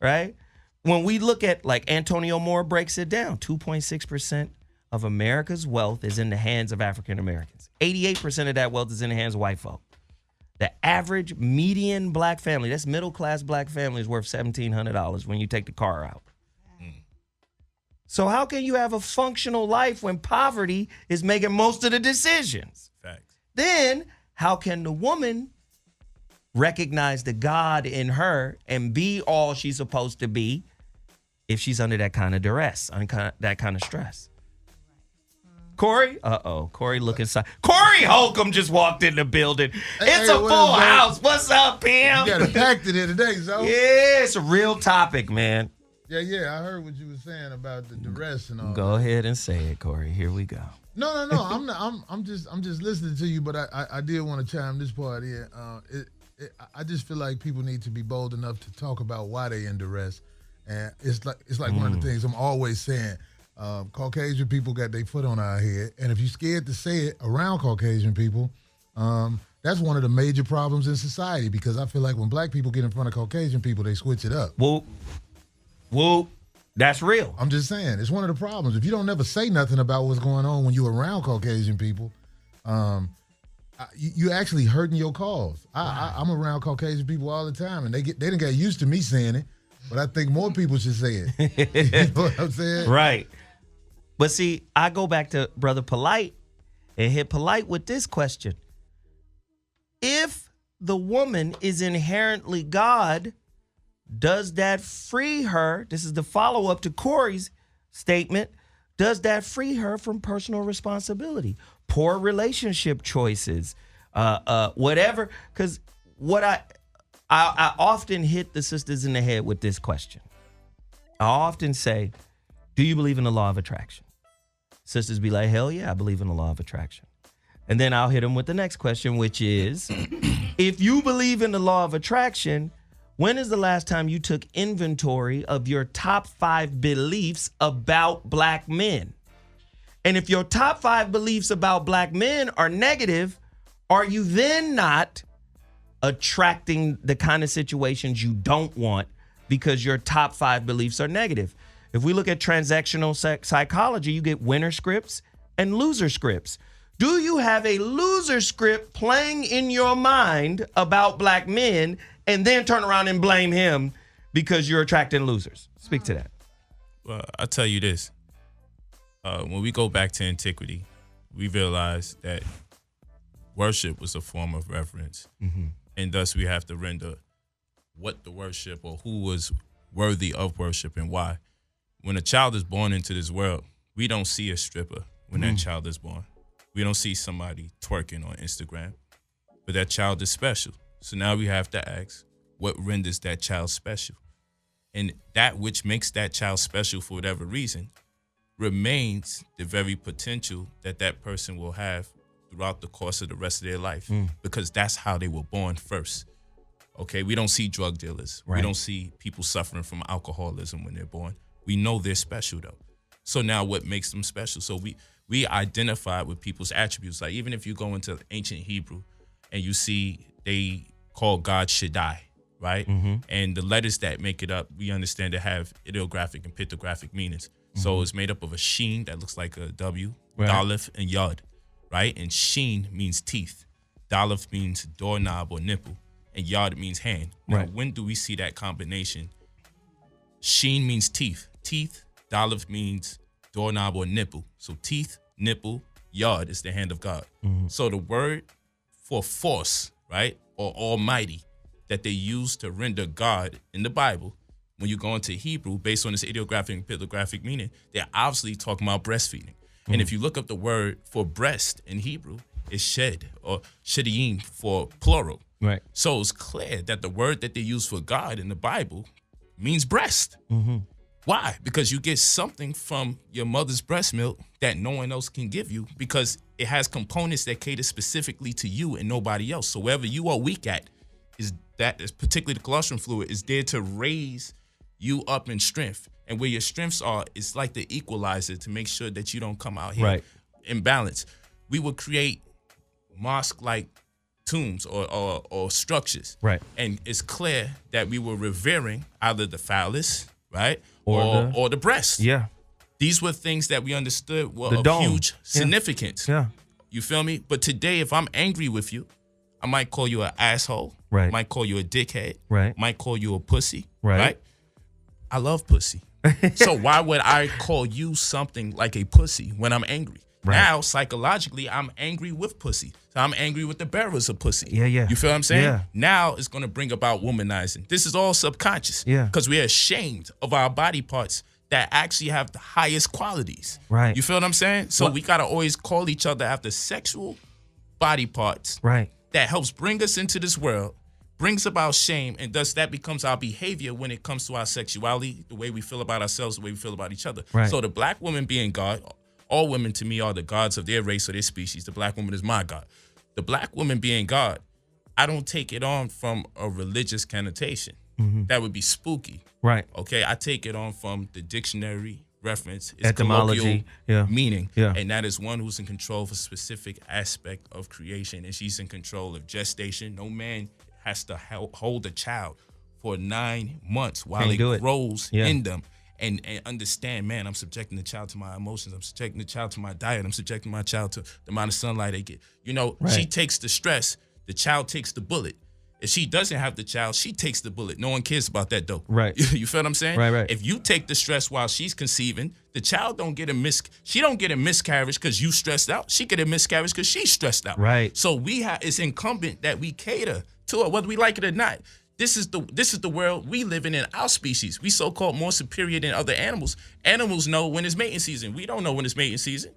right? When we look at, like Antonio Moore breaks it down, 2.6% of America's wealth is in the hands of African Americans. 88% of that wealth is in the hands of white folk. The average median black family, that's middle class black family, is worth $1,700 when you take the car out. So how can you have a functional life when poverty is making most of the decisions? Facts. Then how can the woman recognize the God in her and be all she's supposed to be if she's under that kind of duress, that kind of stress? Corey? Corey looking side. Corey Holcomb just walked in the building. It's a full house. What's up, Pam? You got it packed in here today, Zoe. Yeah, it's a real topic, man. Yeah, I heard what you were saying about the duress and all. Go ahead and say it, Corey. Here we go. No. I'm just listening to you, but I did want to chime this part in. I just feel like people need to be bold enough to talk about why they in duress, and it's like one of the things I'm always saying. Caucasian people got their foot on our head, and if you're scared to say it around Caucasian people, that's one of the major problems in society. Because I feel like when black people get in front of Caucasian people, they switch it up. Whoop, that's real. I'm just saying, it's one of the problems. If you don't never say nothing about what's going on when you're around Caucasian people, you actually hurting your cause. I'm around Caucasian people all the time, and they didn't get used to me saying it, but I think more people should say it. You know what I'm saying? Right. But see, I go back to Brother Polight and hit Polight with this question. If the woman is inherently God, does that free her? This is the follow-up to Corey's statement. Does that free her from personal responsibility, poor relationship choices, whatever? Because what I often hit the sisters in the head with this question. I often say, do you believe in the law of attraction? Sisters be like, hell yeah, I believe in the law of attraction. And then I'll hit them with the next question, which is, if you believe in the law of attraction, when is the last time you took inventory of your top 5 beliefs about black men? And if your top 5 beliefs about black men are negative, are you then not attracting the kind of situations you don't want because your top 5 beliefs are negative? If we look at transactional psychology, you get winner scripts and loser scripts. Do you have a loser script playing in your mind about black men and then turn around and blame him because you're attracting losers? Speak to that. Well, I'll tell you this. When we go back to antiquity, we realize that worship was a form of reverence. Mm-hmm. And thus we have to render what the worship or who was worthy of worship and why. When a child is born into this world, we don't see a stripper when that child is born. We don't see somebody twerking on Instagram, but that child is special. So now we have to ask, what renders that child special? And that which makes that child special for whatever reason remains the very potential that that person will have throughout the course of the rest of their life, because that's how they were born first. Okay, we don't see drug dealers. Right. We don't see people suffering from alcoholism when they're born. We know they're special though. So now what makes them special? So we identify with people's attributes. Like even if you go into ancient Hebrew and you see they call God Shaddai, right? Mm-hmm. And the letters that make it up, we understand to have ideographic and pictographic meanings. So it's made up of a sheen that looks like a W, Right. daleth, and yod, right? And sheen means teeth. Daleth means doorknob or nipple. And yod means hand. Now, Right. when do we see that combination? Sheen means teeth. Teeth, daleth means doorknob or nipple. So teeth, nipple, yod is the hand of God. So the word for force, right, or almighty that they use to render God in the Bible, when you go into Hebrew, based on this ideographic and pictographic meaning, they're obviously talking about breastfeeding. And if you look up the word for breast in Hebrew, it's shed or shedim for plural. Right. So it's clear that the word that they use for God in the Bible means breast. Mm-hmm. Why? Because you get something from your mother's breast milk that no one else can give you, because it has components that cater specifically to you and nobody else. So wherever you are weak at, is particularly the colostrum fluid, is there to raise you up in strength. And where your strengths are, it's like the equalizer to make sure that you don't come out here Right. imbalance, we would create mosque-like tombs or structures. Right. And it's clear that we were revering either the phallus, right, Or the breast. Yeah. These were things that we understood were The of dome. huge significance. Yeah. You feel me? But today, if I'm angry with you, I might call you an asshole. Right. Might call you a dickhead. Right. Might call you a pussy. Right. I love pussy. So why would I call you something like a pussy when I'm angry? Right. Now, psychologically, I'm angry with pussy. So I'm angry with the bearers of pussy. Yeah, yeah. You feel what I'm saying? Yeah. Now it's going to bring about womanizing. This is all subconscious. Yeah. Because we're ashamed of our body parts that actually have the highest qualities. Right. You feel what I'm saying? So What- we got to always call each other after sexual body parts. Right. That helps bring us into this world, brings about shame, and thus that becomes our behavior when it comes to our sexuality, the way we feel about ourselves, the way we feel about each other. Right. So the black woman being God, all women to me are the gods of their race or their species. The black woman is my God. The black woman being God, I don't take it on from a religious connotation. Mhm. That would be spooky. Right. Okay, I take it on from the dictionary reference, its Etymology, colloquial yeah. meaning, Yeah. and that is one who's in control of a specific aspect of creation, and she's in control of gestation. No man has to hold a child for 9 months while Can't do it it. grows Yeah. in them. And understand, man, I'm subjecting the child to my emotions. I'm subjecting the child to my diet. I'm subjecting my child to the amount of sunlight they get. You know, Right. she takes the stress. The child takes the bullet. If she doesn't have the child, she takes the bullet. No one cares about that, though. Right. You feel what I'm saying? Right, right. If you take the stress while she's conceiving, the child don't get she don't get a miscarriage because you stressed out. She get a miscarriage because she's stressed out. Right. So it's incumbent that we cater to her, whether we like it or not. This is the world we live in our species. We so-called more superior than other animals. Animals know when it's mating season. We don't know when it's mating season.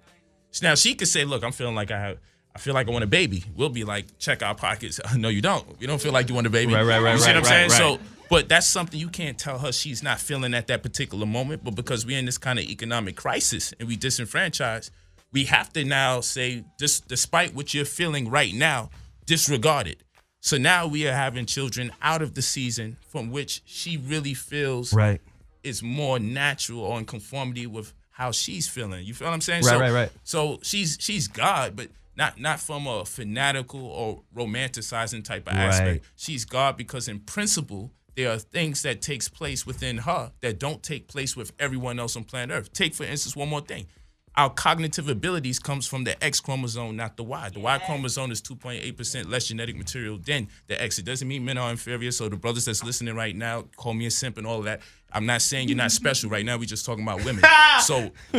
Now she could say, "Look, I'm feeling like I feel like I want a baby." We'll be like, check our pockets. No, you don't. You don't feel like you want a baby. Right, You see what I'm saying? right. So, but that's something you can't tell her she's not feeling at that particular moment. But because we're in this kind of economic crisis and we disenfranchised, we have to now say, despite what you're feeling right now, disregard it. So now we are having children out of the season from which she really feels Right. is more natural or in conformity with how she's feeling. You feel what I'm saying? Right. So she's God, but not from a fanatical or romanticizing type of Right. aspect. She's God because in principle, there are things that takes place within her that don't take place with everyone else on planet Earth. Take, for instance, one more thing. Our cognitive abilities comes from the X chromosome, not the Y. The Y chromosome is 2.8% less genetic material than the X. It doesn't mean men are inferior. So the brothers that's listening right now, call me a simp and all of that. I'm not saying you're not special right now. We just talking about women. So, for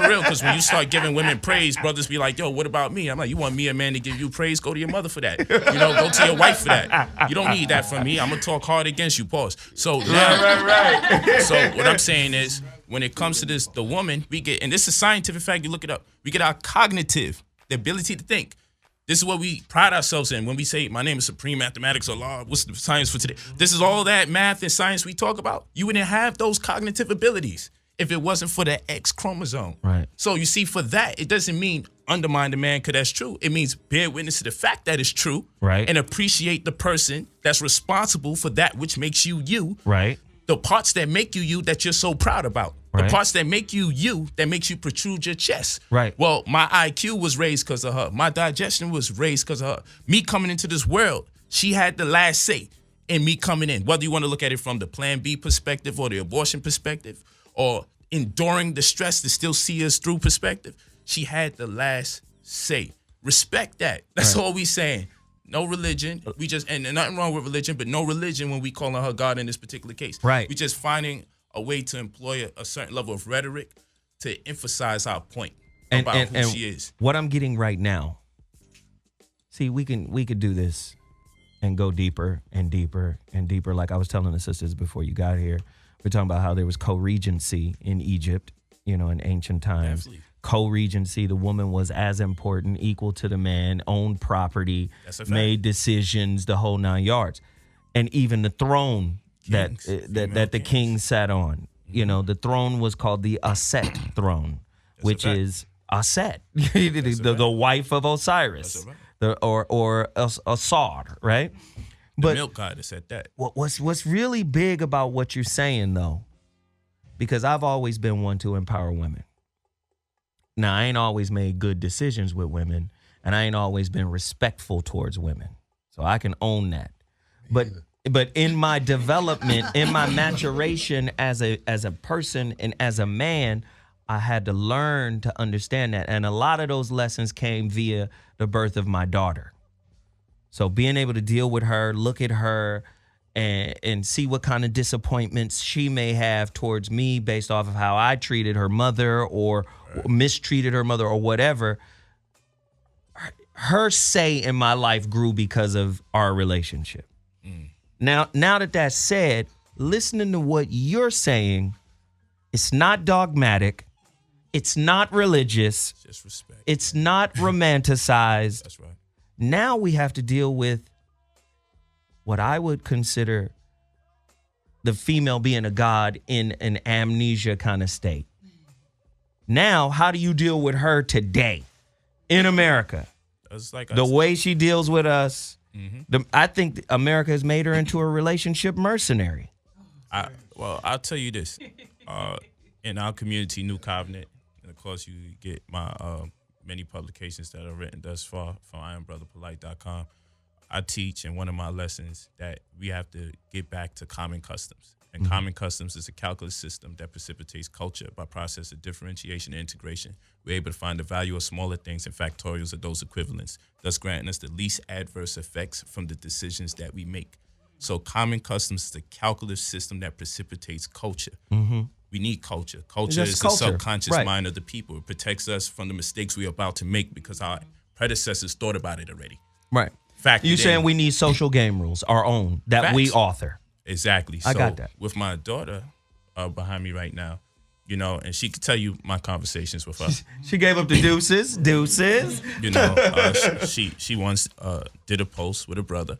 real, because when you start giving women praise, brothers be like, yo, what about me? I'm like, you want me, a man, to give you praise? Go to your mother for that. You know, go to your wife for that. You don't need that from me. I'm going to talk hard against you, pause. So now, Right. so what I'm saying is, when it comes to this, the woman, we get, and this is scientific fact, you look it up, we get our cognitive, the ability to think. This is what we pride ourselves in when we say, my name is Supreme Mathematics or Law. What's the science for today? This is all that math and science we talk about. You wouldn't have those cognitive abilities if it wasn't for the X chromosome. Right. So you see, for that, it doesn't mean undermine the man because that's true. It means bear witness to the fact that it's true. Right. And appreciate the person that's responsible for that which makes you you. Right. The parts that make you you that you're so proud about. Right. The parts that make you you, that makes you protrude your chest. Right. Well, my IQ was raised because of her. My digestion was raised because of her. Me coming into this world, she had the last say in me coming in. Whether you want to look at it from the Plan B perspective or the abortion perspective or enduring the stress to still see us through perspective, she had the last say. Respect that. That's all we saying. No religion. We just, and nothing wrong with religion, but no religion when we calling her God in this particular case. Right. We just finding a way to employ a certain level of rhetoric to emphasize our point about who she is. What I'm getting right now, see, we could do this and go deeper and deeper and deeper. Like I was telling the sisters before you got here, we're talking about how there was co-regency in Egypt, you know, in ancient times. Definitely. Co-regency, the woman was as important, equal to the man, owned property, made decisions, the whole 9 yards. And even the throne that the king sat on, you know, the throne was called the Aset throne, which is Aset, the wife of Osiris, or Asar, right? The milk goddess at that. What's really big about what you're saying, though, because I've always been one to empower women. Now, I ain't always made good decisions with women, and I ain't always been respectful towards women. So I can own that. But in my development, in my maturation as a person and as a man, I had to learn to understand that. And a lot of those lessons came via the birth of my daughter. So being able to deal with her, look at her, and see what kind of disappointments she may have towards me based off of how I treated her mother or mistreated her mother or whatever. Her say in my life grew because of our relationship. Now that that's said, listening to what you're saying, it's not dogmatic. It's not religious. Just respect. It's not romanticized. That's right. Now we have to deal with what I would consider the female being a god in an amnesia kind of state. Now, how do you deal with her today in America? The way she deals with us, I think America has made her into a relationship mercenary. I'll tell you this. In our community, New Covenant, and of course you get my many publications that are written thus far from IamBrotherPolight.com. I teach in one of my lessons that we have to get back to common customs. And common customs is a calculus system that precipitates culture by process of differentiation and integration. We're able to find the value of smaller things and factorials of those equivalents, thus granting us the least adverse effects from the decisions that we make. So common customs is the calculus system that precipitates culture. We need culture. Culture is the subconscious mind of the people. It protects us from the mistakes we're about to make because our predecessors thought about it already. Right. You saying we need social game rules, our own, that we author. Exactly. I got that. With my daughter behind me right now, you know, and she could tell you my conversations with her. She gave up the deuces. You know, she once did a post with a brother.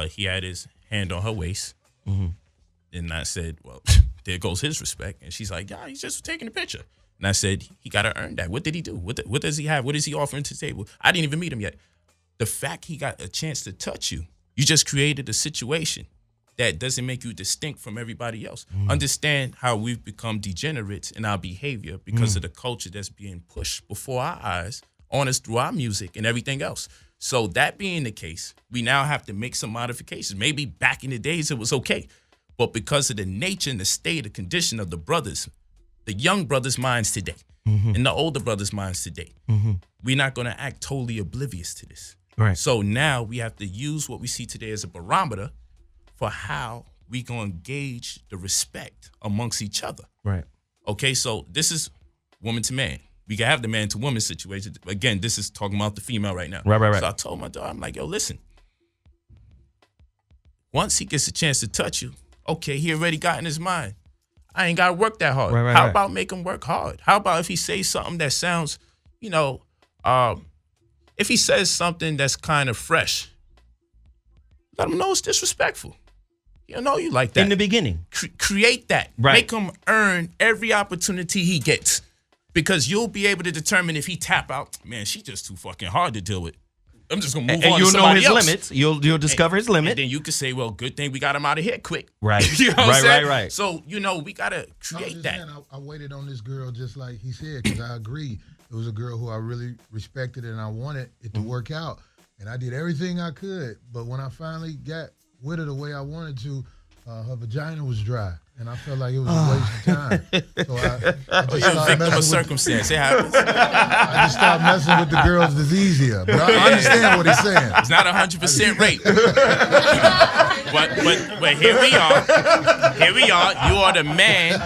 He had his hand on her waist. And I said, well, there goes his respect. And she's like, yeah, he's just taking a picture. And I said, he got to earn that. What did he do? What does he have? What is he offering to the table? I didn't even meet him yet. The fact he got a chance to touch you, you just created a situation that doesn't make you distinct from everybody else. Understand how we've become degenerates in our behavior because of the culture that's being pushed before our eyes on us through our music and everything else. So that being the case, we now have to make some modifications. Maybe back in the days it was okay, but because of the nature and the state, the condition of the brothers, the young brothers' minds today and the older brothers' minds today, we're not going to act totally oblivious to this. Right. So now we have to use what we see today as a barometer for how we going to gauge the respect amongst each other. Right. Okay, so this is woman to man. We can have the man to woman situation. Again, this is talking about the female right now. Right. So I told my daughter, I'm like, yo, listen. Once he gets a chance to touch you, okay, he already got in his mind. I ain't got to work that hard. How about make him work hard? How about if he says something that sounds, you know, if he says something that's kind of fresh, let him know it's disrespectful. You know you like that. In the beginning. Create that. Right. Make him earn every opportunity he gets. Because you'll be able to determine if he tap out, man, she's just too fucking hard to deal with. I'm just going to move on to somebody else. And you'll know his limits. You'll discover his limit. And then you can say, well, good thing we got him out of here quick. Right. You know what I'm saying? Right. So, you know, we got to create that. Saying, I waited on this girl just like he said because I agree. It was a girl who I really respected and I wanted it to work out. And I did everything I could. But when I finally got with her the way I wanted to, her vagina was dry. And I felt like it was a waste of time. So I just started victim of circumstance. It happens. I just started messing with the girl's disease here. But I understand what he's saying. It's not 100% rape. but here we are. Here we are. You are the man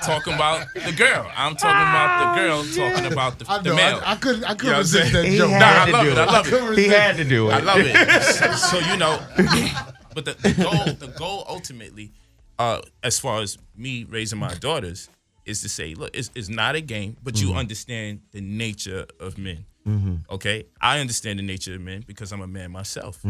talking about the girl. I'm talking about the girl talking about the male. I couldn't You know resist that joke. I love it. He had to do it. I love it. So you know, but the goal ultimately, as far as me raising my daughters, is to say, look, it's not a game, but you understand the nature of men. Okay, I understand the nature of men because I'm a man myself.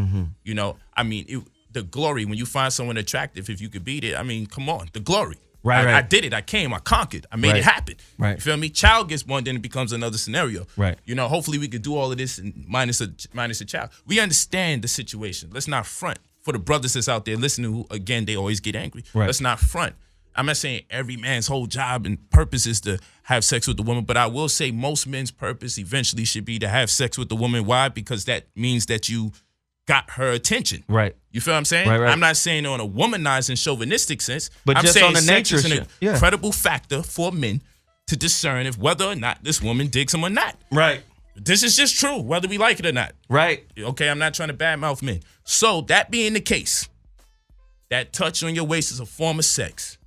You know, I mean, the glory when you find someone attractive, if you could beat it, I mean, come on, the glory. Right. I did it. I came. I conquered. I made it happen. Right. You feel me? Child gets born, then it becomes another scenario. Right. You know, hopefully we could do all of this and minus a child. We understand the situation. Let's not front for the brothers that's out there listening who, again, they always get angry. Right. Let's not front. I'm not saying every man's whole job and purpose is to have sex with the woman, but I will say most men's purpose eventually should be to have sex with the woman. Why? Because that means that you got her attention. Right. You feel what I'm saying? Right. I'm not saying on a womanizing, chauvinistic sense, But I'm just saying on the sex nature is an shit. Yeah. incredible factor for men to discern if whether or not this woman digs him or not. Right. This is just true, whether we like it or not. Right. Okay, I'm not trying to badmouth men. So that being the case, that touch on your waist is a form of sex.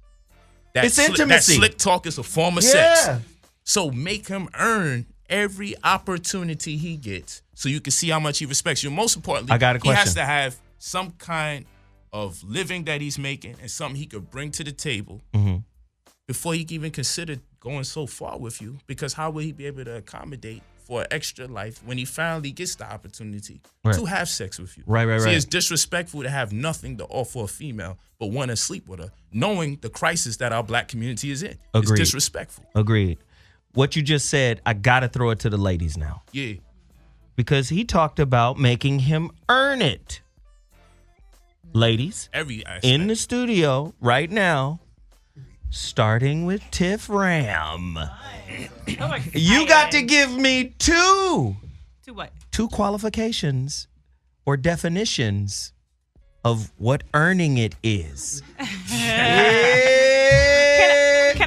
It's That intimacy. slick talk is a form of sex. So make him earn every opportunity he gets so you can see how much he respects you. Most importantly, I got a he has question. to have some kind of living that he's making and something he could bring to the table before he can even consider going so far with you, because how will he be able to accommodate for an extra life when he finally gets the opportunity to have sex with you? Right. See, it's disrespectful to have nothing to offer a female but want to sleep with her, knowing the crisis that our black community is in. Agreed. It's disrespectful. Agreed. What you just said, I got to throw it to the ladies now. Yeah. Because he talked about making him earn it. Ladies, Every aspect. in the studio right now, starting with Tiff Ram. You got to give me two what? Two qualifications or definitions of what earning it is. Can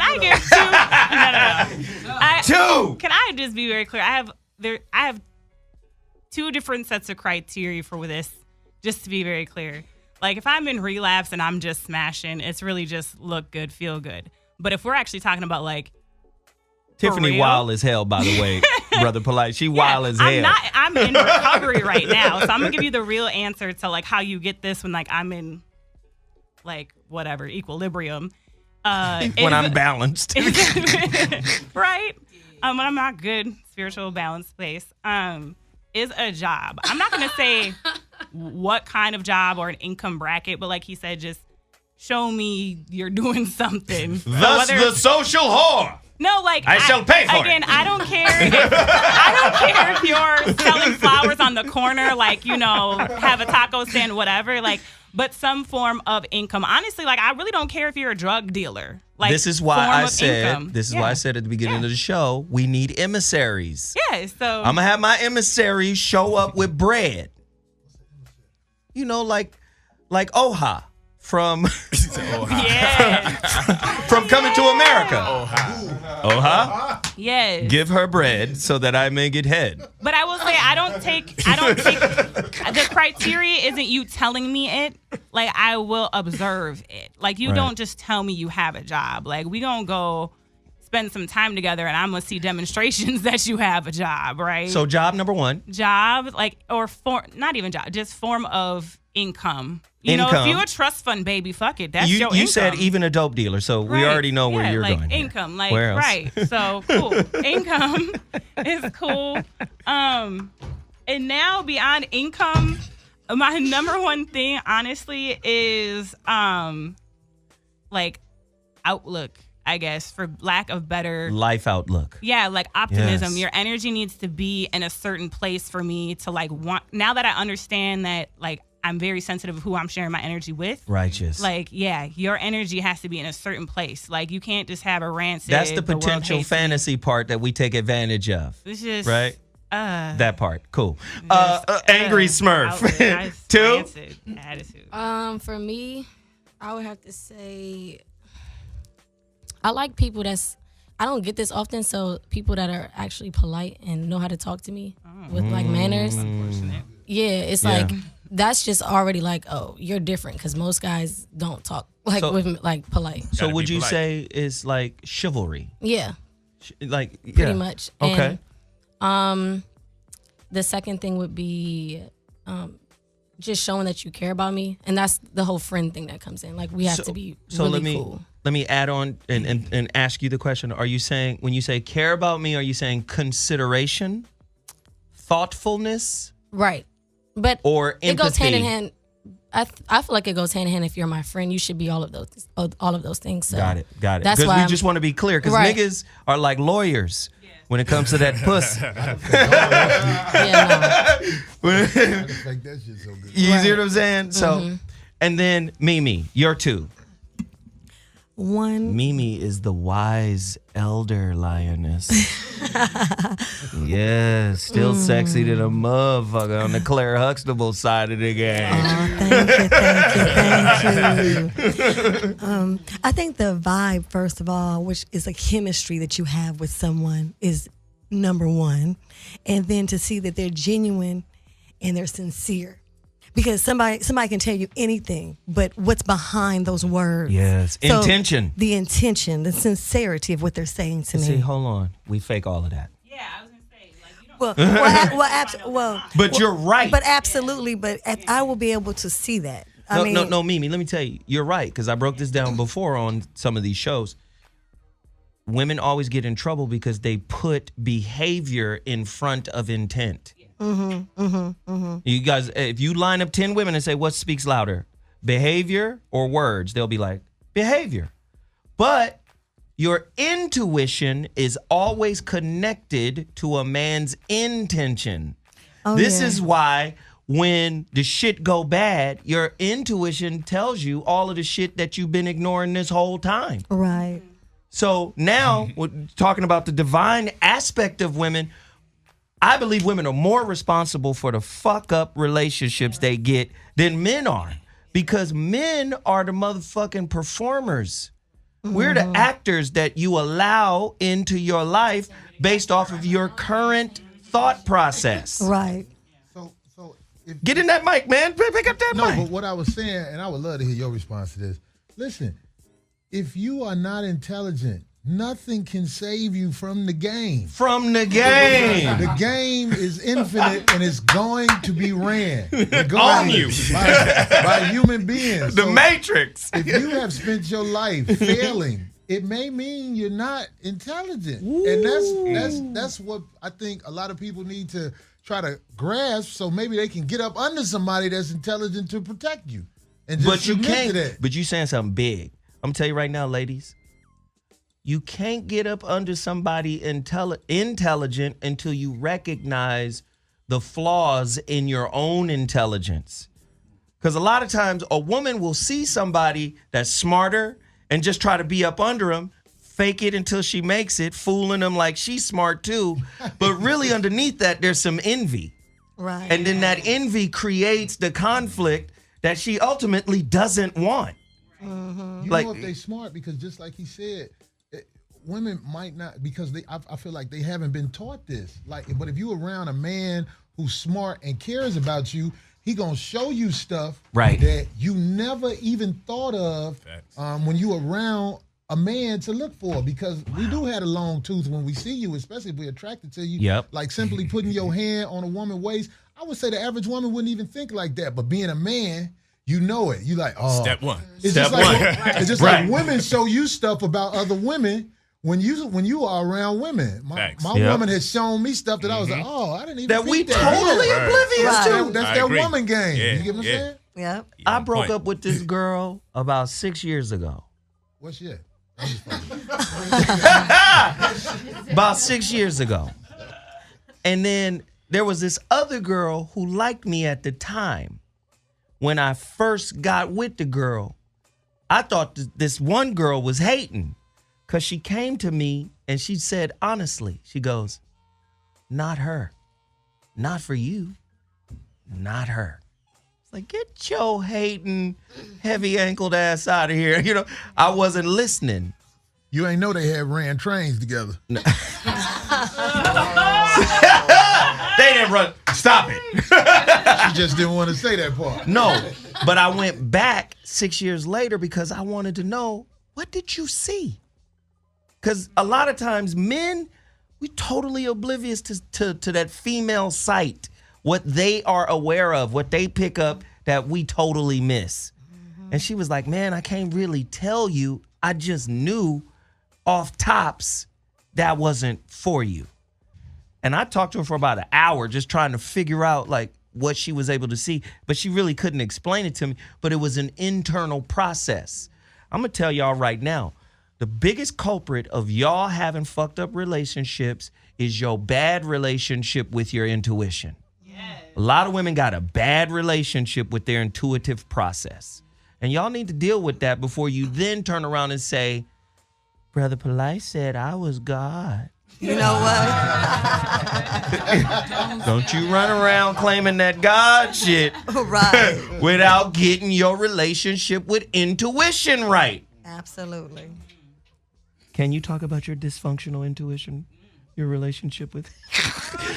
I give two? No. Two. Can I just be very clear? I have two different sets of criteria for this, just to be very clear. Like, if I'm in relapse and I'm just smashing, it's really just look good, feel good. But if we're actually talking about, like, Tiffany wild as hell, by the way, Brother Polight. She wild as hell. I'm in recovery right now. So I'm going to give you the real answer to, like, how you get this when, like, I'm in, like, whatever, equilibrium. When I'm balanced. Right? When I'm not good, spiritual balance place, is a job. I'm not going to say what kind of job or an income bracket, but like he said, just show me you're doing something. Thus the social whore. No, like I shall pay for again, it. I don't care if you're selling flowers on the corner, like, you know, have a taco stand, whatever, like, but some form of income. Honestly, like, I really don't care if you're a drug dealer. Like, This is why form I of said. income. This is why I said at the beginning of the show, we need emissaries. Yeah, so I'm gonna have my emissaries show up with bread. You know, like Oha from from Coming to America. Oha. Yes. Give her bread so that I may get head. But I will say I don't take the criteria isn't you telling me it. Like, I will observe it. Like, you don't just tell me you have a job. Like, we gonna go spend some time together and I'm gonna see demonstrations that you have a job, right? So job number one. Job, like, or not even job, just form of income. You know, if you a trust fund baby, fuck it. That's your income. You said even a dope dealer, so we already know where you're like going. Here. Income, like, Where else? right. So cool. Income is cool. And now beyond income, my number one thing, honestly, is like outlook, I guess, for lack of better Life outlook. Yeah, like optimism. Yes. Your energy needs to be in a certain place for me to like want. Now that I understand that, like, I'm very sensitive of who I'm sharing my energy with. Righteous. Like, yeah, your energy has to be in a certain place. Like, you can't just have a rancid. That's the world potential hates me. fantasy part that we take advantage of. It's just right? That part. Cool. Just, Angry Smurf. Two. Rancid attitude. For me, I would have to say I like people I don't get this often, so people that are actually polite and know how to talk to me with like manners. Unfortunate. Yeah, it's like that's just already like, oh, you're different, because most guys don't talk like with like polite. So would you say is like chivalry? Yeah. Like pretty much. Okay. And, the second thing would be just showing that you care about me, and that's the whole friend thing that comes in. Like, we have to be really cool. Let me add on and ask you the question. Are you saying, when you say care about me, are you saying consideration, thoughtfulness? Right. But or empathy? It goes hand in hand. I feel like it goes hand in hand. If you're my friend, you should be all of those things. So got it. That's Because why we just want to be clear, because niggas are like lawyers when it comes to that puss. You see what I'm saying? So, and then Mimi, you're two. one. Mimi is the wise elder lioness. Yeah, still sexy to the motherfucker on the Claire Huxtable side of the game. Thank you. I think the vibe, first of all, which is a chemistry that you have with someone, is number one. And then to see that they're genuine and they're sincere. Because somebody can tell you anything, but what's behind those words? Yes, So intention. The intention, the sincerity of what they're saying to me. See, hold on. We fake all of that. But you're right. But absolutely. But I will be able to see that. No, Mimi, let me tell you. You're right, because I broke this down before on some of these shows. Women always get in trouble because they put behavior in front of intent. You guys, if you line up 10 women and say, what speaks louder, behavior or words? They'll be like, behavior. But your intuition is always connected to a man's intention. This is why when the shit go bad, your intuition tells you all of the shit that you've been ignoring this whole time. Right. So now, we're talking about the divine aspect of women. I believe women are more responsible for the fuck up relationships they get than men are, because men are the motherfucking performers. We're the actors that you allow into your life based off of your current thought process. Right. So get in that mic, man. Pick up that mic. No, but what I was saying, and I would love to hear your response to this. Listen, if you are not intelligent, nothing can save you from the game. From the game. The game is infinite and it's going to be ran. On you. By human beings. The Matrix. If you have spent your life failing, it may mean you're not intelligent. Ooh. And that's what I think a lot of people need to try to grasp, so maybe they can get up under somebody that's intelligent to protect you. And just But you submit can't. to that. But you saying something big. I'm gonna tell you right now, ladies. You can't get up under somebody intelligent until you recognize the flaws in your own intelligence. Because a lot of times a woman will see somebody that's smarter and just try to be up under them, fake it until she makes it, fooling them like she's smart too. But really underneath that, there's some envy. Right. And then that envy creates the conflict that she ultimately doesn't want. You know if they smart, because just like he said, women might not, because I feel like they haven't been taught this. But if you around a man who's smart and cares about you, he gonna show you stuff that you never even thought of when you around a man to look for. Because we do have a long tooth when we see you, especially if we're attracted to you. Yep. Like simply putting your hand on a woman's waist, I would say the average woman wouldn't even think like that. But being a man, you know it. You like, oh. Step one. It's just like women show you stuff about other women when you are around women. My woman has shown me stuff that I was like, oh, I didn't even that think we that. totally oblivious to. That's that woman game. You get what I'm saying? Yep. I broke up with this girl about 6 years ago. What shit? About 6 years ago. And then there was this other girl who liked me at the time. When I first got with the girl, I thought this one girl was hating, because she came to me and she said, honestly, she goes, not her. Not for you. Not her. It's like, get your hating, heavy-ankled ass out of here. You know, I wasn't listening. You ain't know they had ran trains together. No. They didn't run. Stop it. She just didn't want to say that part. No, but I went back 6 years later because I wanted to know, what did you see? Because a lot of times men, we totally oblivious to that female sight, what they are aware of, what they pick up that we totally miss. And she was like, man, I can't really tell you. I just knew off tops that wasn't for you. And I talked to her for about an hour just trying to figure out like what she was able to see, but she really couldn't explain it to me, but it was an internal process. I'm going to tell y'all right now, the biggest culprit of y'all having fucked up relationships is your bad relationship with your intuition. Yes. A lot of women got a bad relationship with their intuitive process. And y'all need to deal with that before you then turn around and say, Brother Polight said I was God. You know what? Don't you run around claiming that God shit Right. without getting your relationship with intuition right. Absolutely. Can you talk about your dysfunctional intuition, your relationship with?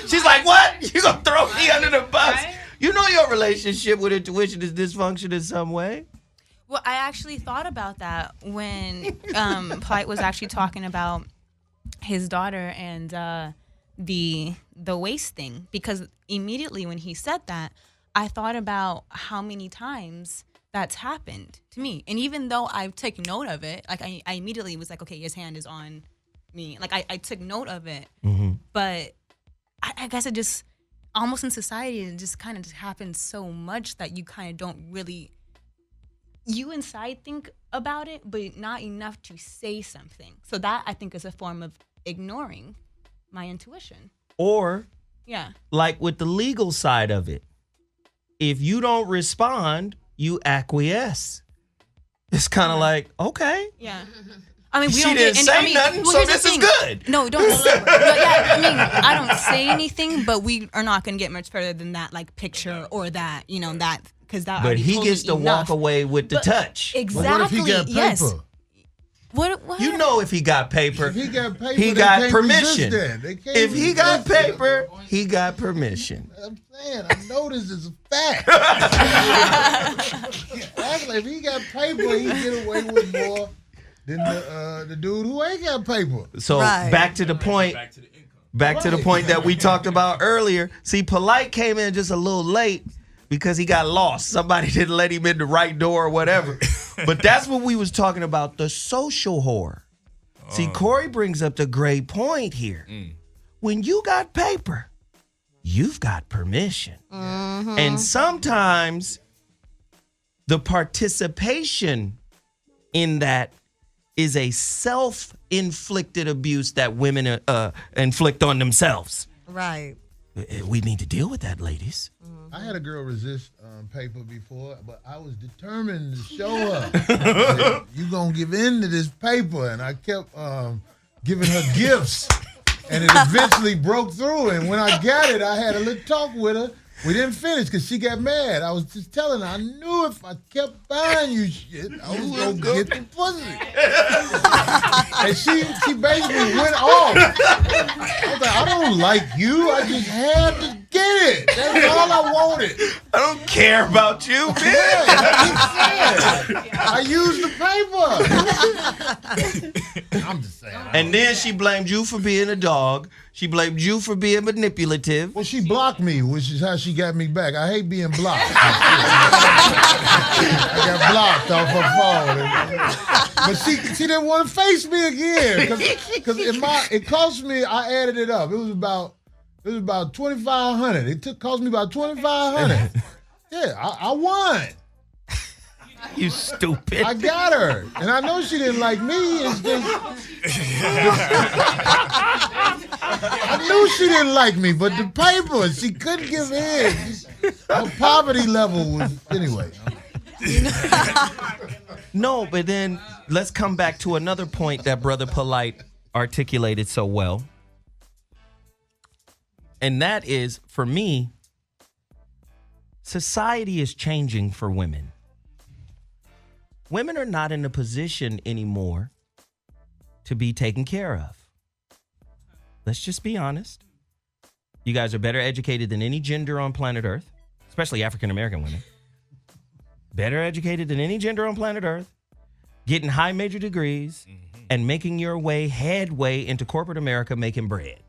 She's like, what? You gonna throw me under the bus? Right? You know your relationship with intuition is dysfunction in some way. Well, I actually thought about that when Polight was actually talking about his daughter and the waist thing, because immediately when he said that, I thought about how many times that's happened to me. And even though I took note of it, like I immediately was like, okay, his hand is on me. Like I took note of it, but I guess it just almost in society, it just kind of happens so much that you kind of don't really, you inside think about it, but not enough to say something. So that I think is a form of ignoring my intuition. Or, yeah, like with the legal side of it, if you don't respond, you acquiesce. It's kind of like, okay. Yeah. I mean, we she don't didn't get say any, nothing, well, so this is good. No, don't. Yeah, I mean, I don't say anything, but we are not going to get much further than that, like picture or that, you know, that, because that. But he gets to walk away with the touch. Exactly. But what if he got paper? Yes. What? You know, if he got paper, If he got paper, he they got can't permission. resist that. They can't If he got resist that. paper, he got permission. I'm saying, I know this is a fact. Actually, if he got paper, he get away with more than the dude who ain't got paper. So back to the point. Back to the point that we talked about earlier. See, Polight came in just a little late because he got lost. Somebody didn't let him in the right door or whatever. But that's what we was talking about, the social whore. See, Corey brings up the great point here. When you got paper, you've got permission. And sometimes the participation in that is a self-inflicted abuse that women inflict on themselves. Right. We need to deal with that, ladies. I had a girl resist paper before, but I was determined to show her. You gonna give in to this paper, and I kept giving her gifts, and it eventually broke through. And when I got it, I had a little talk with her. We didn't finish because she got mad. I was just telling her, I knew if I kept buying you shit, I was gonna get the pussy. And she basically went off. I was like, I don't like you. I just had to get it. That's all I wanted. I don't care about you, bitch. I used the paper. I'm just saying. And then she blamed you for being a dog. She blamed you for being manipulative. Well, she blocked me, which is how she got me back. I hate being blocked. I got blocked off her phone. But she didn't want to face me again. Because it cost me, I added it up. It was about $2,500. It cost me about $2,500. Yeah, I won. You stupid. I got her. And I know she didn't like me. It's just, I knew she didn't like me, but the paper, she couldn't give in. Her poverty level was, anyway. No, but then let's come back to another point that Brother Polight articulated so well. And that is, for me, society is changing for women. Women are not in a position anymore to be taken care of. Let's just be honest. You guys are better educated than any gender on planet Earth, especially African American women. Better educated than any gender on planet Earth, getting high major degrees, and making your way headway into corporate America making bread.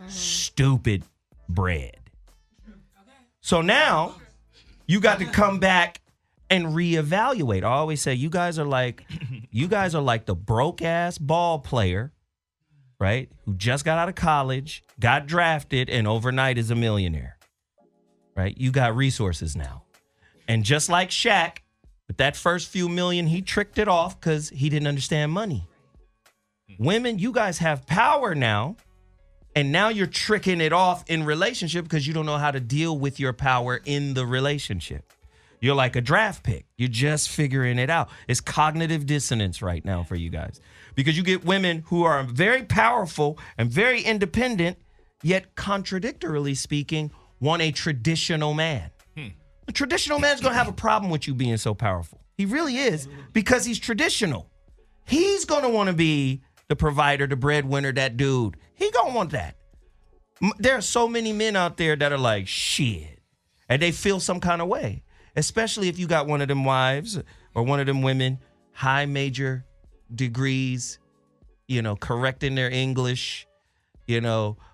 Stupid bread. So now you got to come back and reevaluate. I always say you guys are like the broke ass ball player, right? Who just got out of college, got drafted, and overnight is a millionaire. Right? You got resources now. And just like Shaq, with that first few million, he tricked it off because he didn't understand money. Women, you guys have power now. And now you're tricking it off in relationship because you don't know how to deal with your power in the relationship. You're like a draft pick. You're just figuring it out. It's cognitive dissonance right now for you guys. Because you get women who are very powerful and very independent, yet contradictorily speaking, want a traditional man. A traditional man's going to have a problem with you being so powerful. He really is, because he's traditional. He's going to want to be the provider, the breadwinner, that dude. He going to want that. There are so many men out there that are like, shit. And they feel some kind of way. Especially if you got one of them wives or one of them women, high major degrees, correcting their English,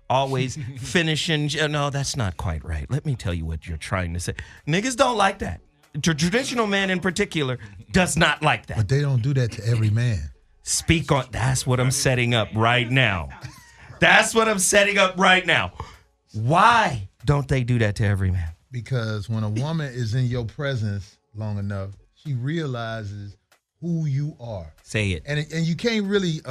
always finishing. No, that's not quite right. Let me tell you what you're trying to say. Niggas don't like that. The traditional man in particular does not like that. But they don't do that to every man. Speak on. That's what I'm setting up right now. That's what I'm setting up right now. Why don't they do that to every man? Because when a woman is in your presence long enough, she realizes who you are. Say it. And you can't really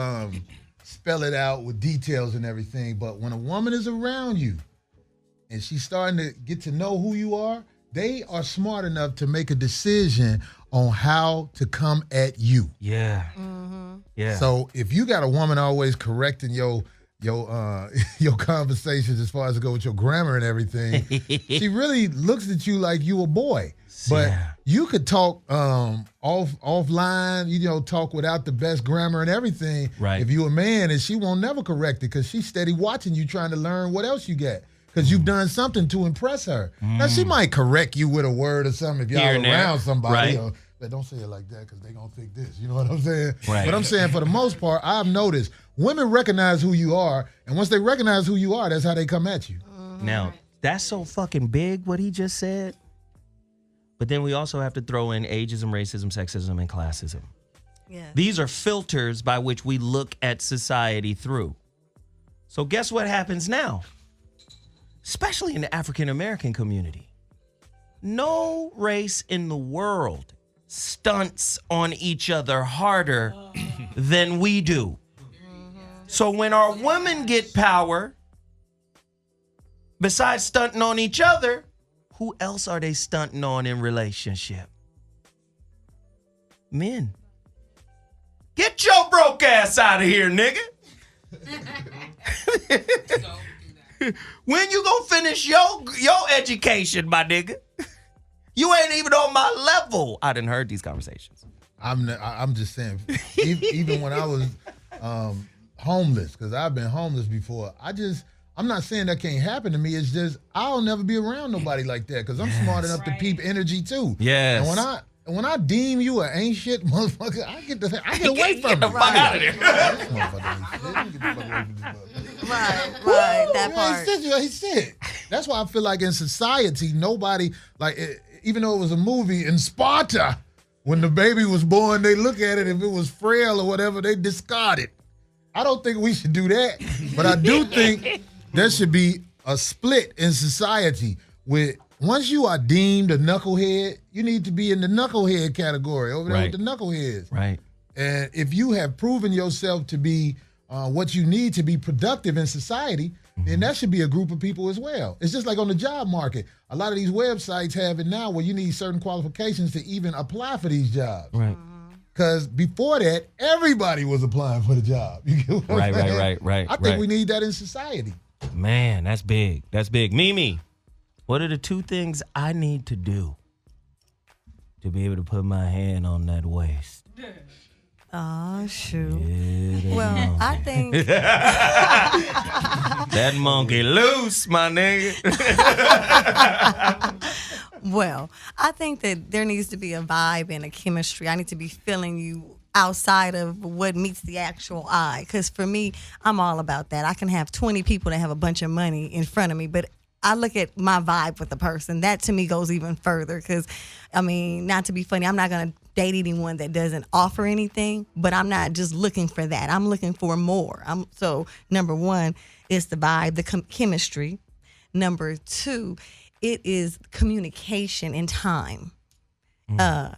spell it out with details and everything, but when a woman is around you and she's starting to get to know who you are, they are smart enough to make a decision on how to come at you. Yeah. Mm-hmm. Yeah. So if you got a woman always correcting your conversations as far as to go with your grammar and everything, she really looks at you like you a boy. But you could talk offline, talk without the best grammar and everything. Right. If you a man, and she won't never correct it because she's steady watching you, trying to learn what else you got. Because you've done something to impress her. Now, she might correct you with a word or something if y'all Here and there. around somebody. Right. But don't say it like that because they're going to think this. You know what I'm saying? Right. But I'm saying for the most part, I've noticed women recognize who you are. And once they recognize who you are, that's how they come at you. Now, that's so fucking big what he just said. But then we also have to throw in ageism, racism, sexism, and classism. Yeah. These are filters by which we look at society through. So guess what happens now? Especially in the African American community. No race in the world stunts on each other harder than we do. So when our women get power, besides stunting on each other, who else are they stunting on in relationship? Men. Get your broke ass out of here, nigga. When you gonna finish your education, my nigga? You ain't even on my level. I done heard these conversations. I'm just saying, even when I was homeless, because I've been homeless before, I'm not saying that can't happen to me. It's just I'll never be around nobody like that because I'm smart enough to peep energy too. Yes. And when I deem you an ain't shit motherfucker, I get away from you. Get the fuck out of there. This motherfucker ain't shit. Get the fuck away from this motherfucker. Right, that part. He's sick. That's why I feel like in society, nobody, even though it was a movie in Sparta, when the baby was born, they look at it, if it was frail or whatever, they discard it. I don't think we should do that, but I do think there should be a split in society with once you are deemed a knucklehead, you need to be in the knucklehead category over there with the knuckleheads. Right. And if you have proven yourself to be what you need to be productive in society, then that should be a group of people as well. It's just like on the job market. A lot of these websites have it now where you need certain qualifications to even apply for these jobs. Right. Because before that, everybody was applying for the job. You get what I'm saying? Right. I think we need that in society. Man, that's big. That's big. Mimi, what are the two things I need to do to be able to put my hand on that waist? Oh, shoot. Yeah, well, I think... that monkey loose, my nigga. Well, I think that there needs to be a vibe and a chemistry. I need to be feeling you outside of what meets the actual eye. Because for me, I'm all about that. I can have 20 people that have a bunch of money in front of me, but I look at my vibe with the person. That to me goes even further because, I mean, not to be funny, I'm not going to date anyone that doesn't offer anything, but I'm not just looking for that. I'm looking for more. So number one is the vibe, the chemistry. Number two, it is communication and time.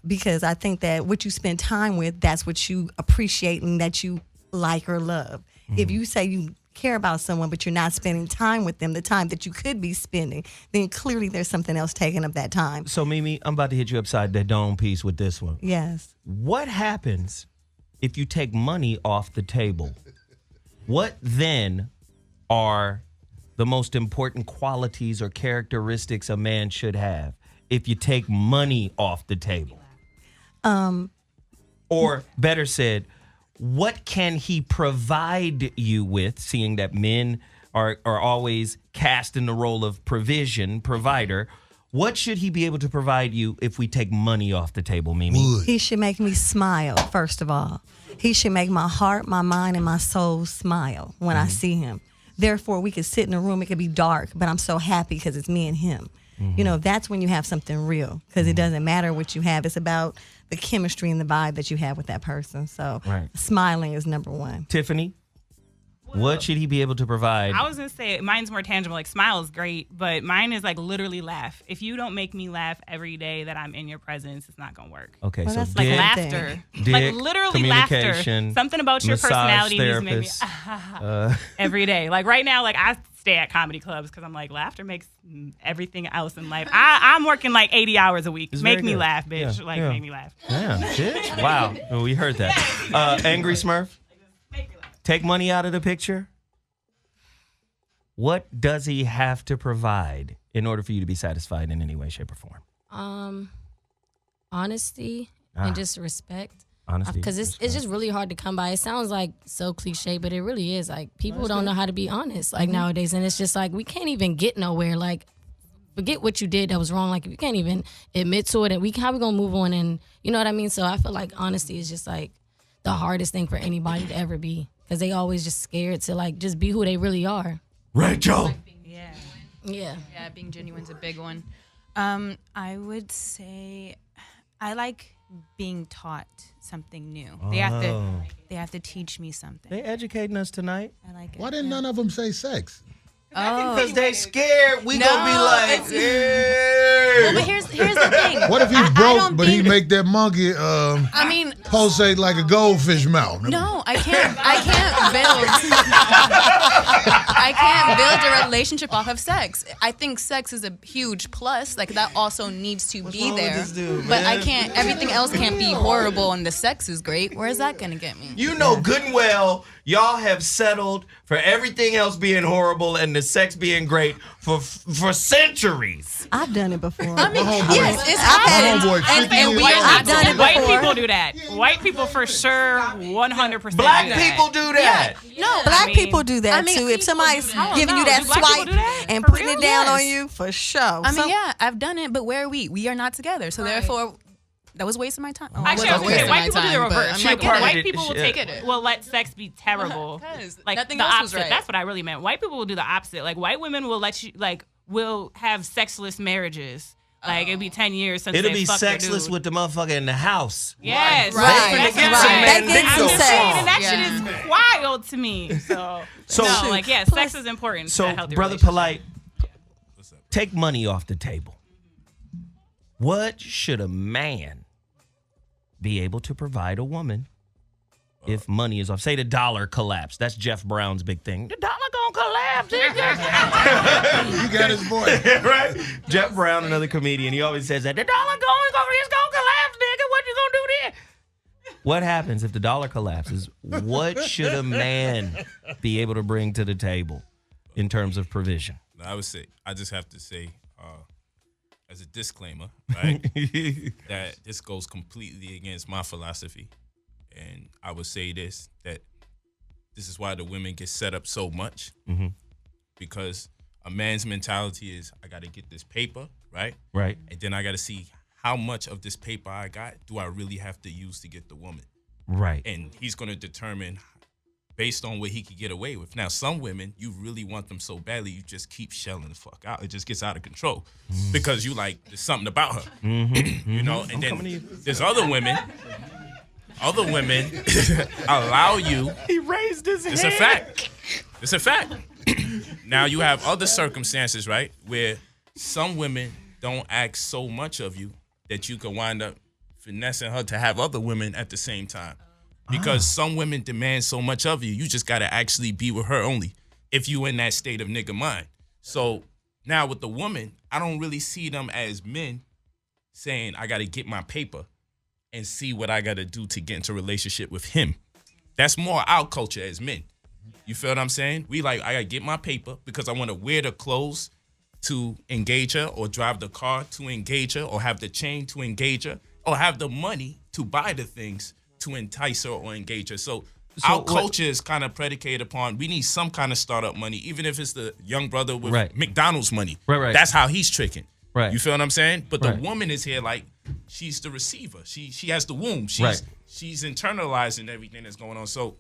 Because I think that what you spend time with, that's what you appreciate and that you like or love. If you say you care about someone, but you're not spending time with them, the time that you could be spending, then clearly there's something else taking up that time. So, Mimi, I'm about to hit you upside the dome piece with this one. Yes. What happens if you take money off the table? What then are the most important qualities or characteristics a man should have if you take money off the table? Or better said, what can he provide you with, seeing that men are always cast in the role of provider? What should he be able to provide you if we take money off the table, Mimi? He should make me smile, first of all. He should make my heart, my mind, and my soul smile when I see him. Therefore, we could sit in a room, it could be dark, but I'm so happy because it's me and him. You know, that's when you have something real, because it doesn't matter what you have. It's about the chemistry and the vibe that you have with that person. So smiling is number one. Tiffany, what should he be able to provide? I was going to say mine's more tangible. Like, smile is great, but mine is like literally laugh. If you don't make me laugh every day that I'm in your presence, it's not going to work. Okay, Well, so that's Like dick, laughter. dick, Like literally laughter. communication, Something about your massage personality needs to make me therapist, every day. Like right now, like I stay at comedy clubs because I'm like, laughter makes everything else in life. I'm working like 80 hours a week. It's Make very me good. laugh, bitch. Yeah. Make me laugh. Damn, bitch. Wow. Oh, we heard that. Angry Smurf, take money out of the picture. What does he have to provide in order for you to be satisfied in any way, shape, or form? Honesty and just respect. Honesty, Because it's just really hard to come by. It sounds like so cliche, but it really is. Like, people don't know how to be honest, like, nowadays. And it's just like, we can't even get nowhere. Like, forget what you did that was wrong. Like, if you can't even admit to it, and how we going to move on? And you know what I mean? So I feel like honesty is just, like, the hardest thing for anybody to ever be. Because they always just scared to, like, just be who they really are. Rachel. Yeah, being genuine is a big one. I would say I like being taught something new. They have to teach me something. They educating us tonight. I like it. Why didn't none of them say sex? Because they scared. We gonna be like, well, but here's the thing. What if he's broke, but he make that monkey pulsate like a goldfish mouth? No, I can't build a relationship off of sex. I think sex is a huge plus. Like, that also needs to be there. But I can't. Everything else can't be horrible, and the sex is great. Where's that gonna get me? you know good and well, y'all have settled for everything else being horrible and the sex being great for centuries. I've done it before. I mean, yes, it's happened. And I've done it before. White people do that. White people for sure, 100%. Black do that. people do that. No, black people do that too. If somebody's giving you that Do black people swipe do that? and For putting real? it down on Yes. you, for sure. I mean, yeah, I've done it, but where are we? We are not together. So therefore, that was wasting my time. Oh, Actually, I was gonna say, white people do the reverse. Like, part of white it- people will will let sex be terrible. Like, nothing the else was opposite. right. That's what I really meant. White people will do the opposite. Like, white women will let you, like, will have sexless marriages. Like, it'll be 10 years since It'll they be fucked their sexless dude. with the motherfucker in the house. Yes. Right. That's Get right. some They get mandingo some sex. song. And that shit is wild to me. So no, like, yeah, sex is important to a So, healthy Brother relationship. Polight, take money off the table. What should a man be able to provide a woman if money is off? Say the dollar collapsed. That's Jeff Brown's big thing. The dollar gonna collapse. You got his voice. Right? Jeff Brown, another comedian, he always says that. The dollar it's gonna collapse, nigga. What you gonna do then? What happens if the dollar collapses? What should a man be able to bring to the table in terms of provision? I would say, I just have to say, as a disclaimer, right, that this goes completely against my philosophy. And I would say that this is why the women get set up so much. Mm-hmm. Because a man's mentality is, I got to get this paper, right? Right. And then I got to see how much of this paper I got do I really have to use to get the woman. Right. And he's going to determine based on what he could get away with. Now, some women, you really want them so badly, you just keep shelling the fuck out. It just gets out of control because you like, there's something about her, you know? And then there's other women allow you. He raised his hand. It's a fact. It's a fact. Now you have other circumstances, right, where some women don't ask so much of you that you can wind up finessing her to have other women at the same time. Because some women demand so much of you, you just got to actually be with her only. if you in that state of nigga mind. So now with the woman, I don't really see them as men saying, I got to get my paper and see what I got to do to get into a relationship with him. That's more our culture as men. You feel what I'm saying? We like, I got to get my paper because I want to wear the clothes to engage her, or drive the car to engage her, or have the chain to engage her, or have the money to buy the things to entice her or engage her. So our culture is kind of predicated upon, we need some kind of startup money, even if it's the young brother with McDonald's money. Right. That's how he's tricking. Right. You feel what I'm saying? But the woman is here like, she's the receiver. She has the womb. She's internalizing everything that's going on. So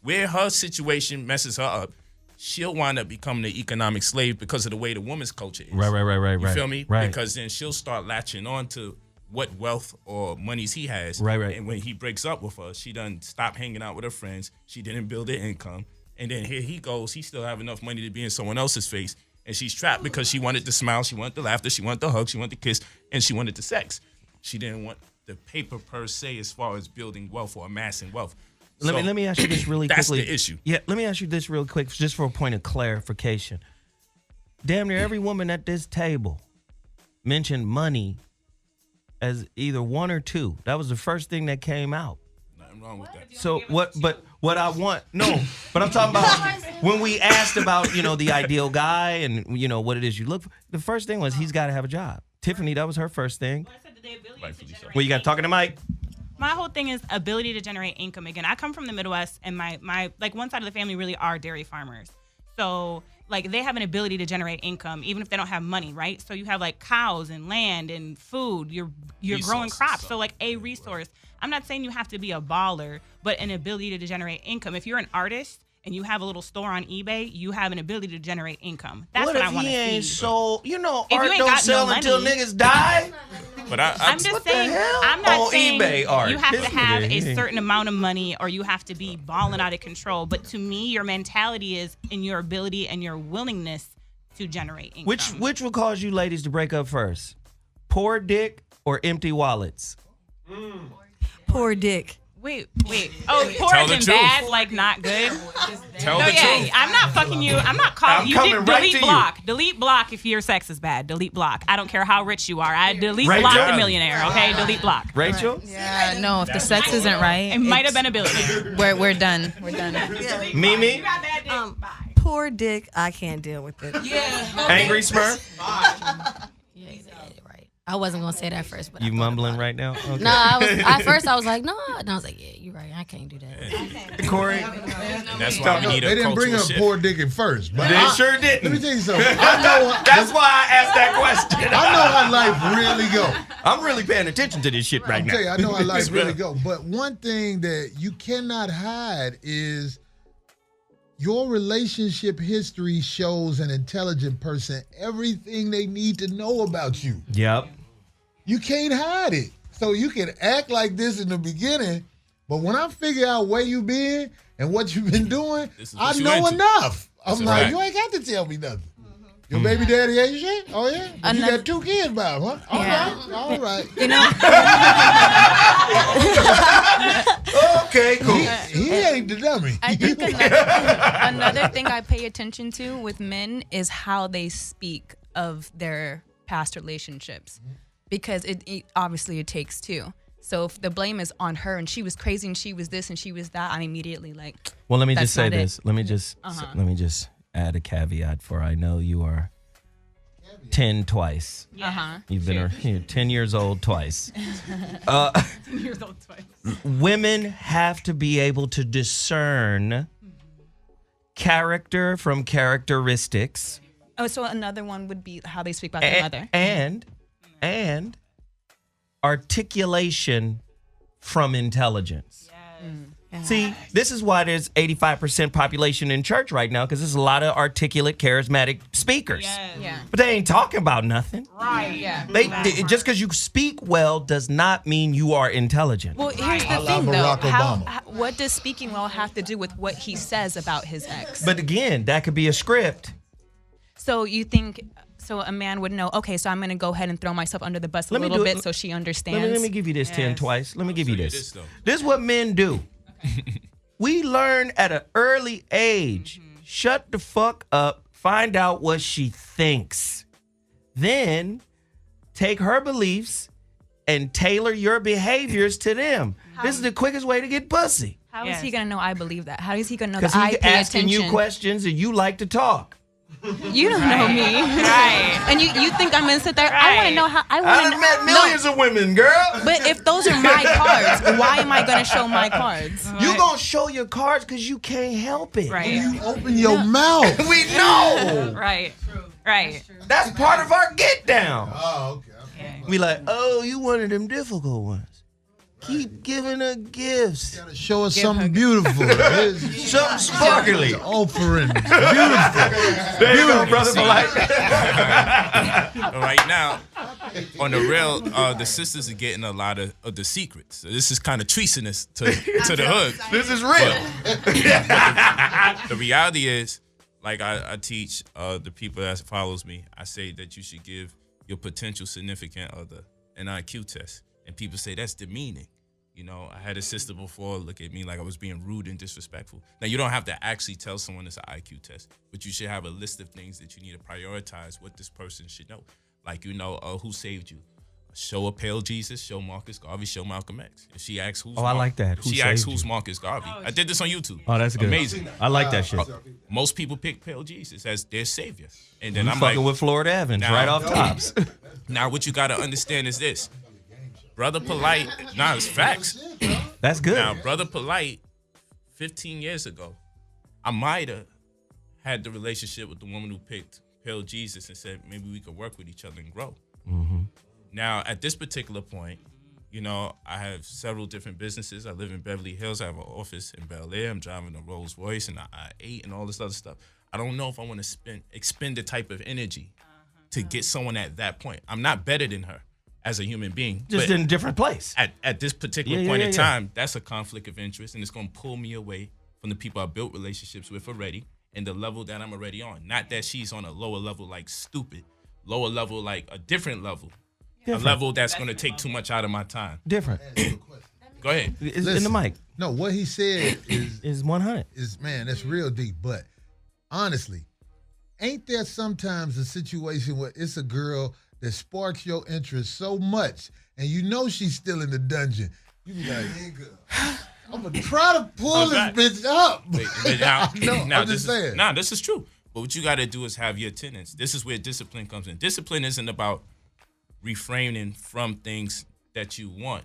where her situation messes her up, she'll wind up becoming an economic slave because of the way the woman's culture is. Right. You feel me? Right. Because then she'll start latching on to what wealth or monies he has. Right. And when he breaks up with her, she done stopped hanging out with her friends. She didn't build her income. And then here he goes. He still have enough money to be in someone else's face. And she's trapped because she wanted the smile, she wanted the laughter, she wanted the hug, she wanted the kiss, and she wanted the sex. She didn't want the paper per se as far as building wealth or amassing wealth. Let me ask you this really that's quickly. That's the issue. Yeah, let me ask you this real quick, just for a point of clarification. Damn near every woman at this table mentioned money as either one or two. That was the first thing that came out. Nothing wrong with that. So what I want, but I'm talking about when we asked about, the ideal guy and, what it is you look for, the first thing was he's got to have a job. Tiffany, that was her first thing. Well, you got talking to Mike. My whole thing is ability to generate income. Again, I come from the Midwest, and my like one side of the family really are dairy farmers. So like they have an ability to generate income even if they don't have money, right? So you have like cows and land and food. You're growing crops. So like a resource. I'm not saying you have to be a baller, but an ability to generate income. If you're an artist and you have a little store on eBay, you have an ability to generate income. That's what I want to see. Ain't so, if art you ain't don't got sell no until money, niggas die. But I'm just saying, I'm not On saying eBay art. you have This to have nigga, a certain amount of money or you have to be balling out of control. But to me, your mentality is in your ability and your willingness to generate income. Which will cause you ladies to break up first? Poor dick or empty wallets? Poor dick. Wait. Oh, poor Tell as the in truth. bad, like not good? Tell the truth. I'm not fucking you. I'm not calling you. coming right Delete to block. You. Delete block if your sex is bad. Delete block. I don't care how rich you are. I delete Rachel. block the millionaire, okay? Delete block. Rachel? Yeah, no, if the sex isn't right, It might have been a billionaire. we're done. We're done. Mimi? Poor dick. I can't deal with it. Angry Smurf? Right. I wasn't gonna say that first, but You mumbling right now? Okay. no, at first I was like, no, and I was like, yeah, you're right. I can't do that. Corey? That's why we need They a didn't bring cultural up shift. poor dick at first. But They sure didn't. Let me tell you something. I know. That's why I asked that question. I know how life really go. I'm really paying attention to this shit right now. Tell you, I know how life really go. But one thing that you cannot hide is your relationship history shows an intelligent person everything they need to know about you. Yep. You can't hide it. So you can act like this in the beginning, but when I figure out where you been and what you've been doing, I what you know into. enough. That's I'm a like, fact. you ain't got to tell me nothing. Your baby daddy ain't shit? Oh, yeah? But you got 2 kids by him, huh? All right. You know, Okay, cool. He ain't the dummy. I think another thing I pay attention to with men is how they speak of their past relationships, because it obviously it takes two. So if the blame is on her and she was crazy and she was this and she was that, I'm immediately like, Well, let me that's just say not it. this. Let me just add a caveat, for I know you are 10 twice. You've been you're 10 years old twice. 10 years old twice. Women have to be able to discern character from characteristics. oh, so another one would be how they speak about their mother. And articulation from intelligence. See, this is why there's 85% population in church right now, because there's a lot of articulate, charismatic speakers. But they ain't talking about nothing. Right. Yeah. Just because you speak well does not mean you are intelligent. Well, here's the I love thing, though. Barack Obama. What does speaking well have to do with what he says about his ex? But again, that could be a script. So you think, so a man would know, okay, so I'm going to go ahead and throw myself under the bus a Let me little do it. bit so she understands. Let me give you this 10 twice. Let me give you show you this. this, This is what men do. We learn at an early age shut the fuck up, find out what she thinks. Then take her beliefs and tailor your behaviors to them. This is the quickest way to get pussy. How is he gonna know I believe that? How is he gonna know Because that I he's pay asking attention? you questions and you like to talk. You don't know me, Right. And you think I'm gonna sit there? I want to know how. I've met millions of women, girl. But if those are my cards, why am I gonna show my cards? You gonna show your cards because you can't help it. Right. You open your mouth. We know. Right. Right. That's part of our get down. Oh, okay. We like, oh, you one of them difficult ones. Keep giving her gifts. Gotta show us something beautiful. Something sparkly. Offering. Beautiful. There you go, brother Polight. Right now, on the real, the sisters are getting a lot of the secrets. So this is kind of treasonous to the hood. This is real. But the reality is, like I teach the people that follows me, I say that you should give your potential significant other an IQ test. And people say that's demeaning. You know, I had a sister before look at me like I was being rude and disrespectful. Now, you don't have to actually tell someone it's an IQ test, but you should have a list of things that you need to prioritize what this person should know. Like, you know, who saved you? Show a pale Jesus, show Marcus Garvey, show Malcolm X. If she asks who's I like that. She asks who's Marcus Garvey. I did this on YouTube. Oh, that's good. Amazing. I like that shit. Most people pick pale Jesus as their savior. And then I'm fucking with Florida Evans right off tops. Now, what you got to understand is this. Brother Polight, it's facts. That's good. Now, Brother Polight, 15 years ago, I might have had the relationship with the woman who picked Pale Jesus and said maybe we could work with each other and grow. Mm-hmm. Now, at this particular point, you know, I have several different businesses. I live in Beverly Hills. I have an office in Bel Air. I'm driving a Rolls Royce and an I-8 and all this other stuff. I don't know if I want to expend the type of energy to get someone at that point. I'm not better than her as a human being. Just in a different place. At this particular point in time, that's a conflict of interest, and it's going to pull me away from the people I built relationships with already and the level that I'm already on. Not that she's on a lower level like stupid, lower level like a different level. Different. A level that's going to take too much out of my time. Different. Go ahead. It's in the mic. No, what he said is 100. Man, that's real deep. But honestly, ain't there sometimes a situation where it's a girl that sparks your interest so much, and you know she's still in the dungeon? You be like, I'm gonna try to pull this bitch up. Now, this is true. But what you got to do is have your tenets. This is where discipline comes in. Discipline isn't about refraining from things that you want.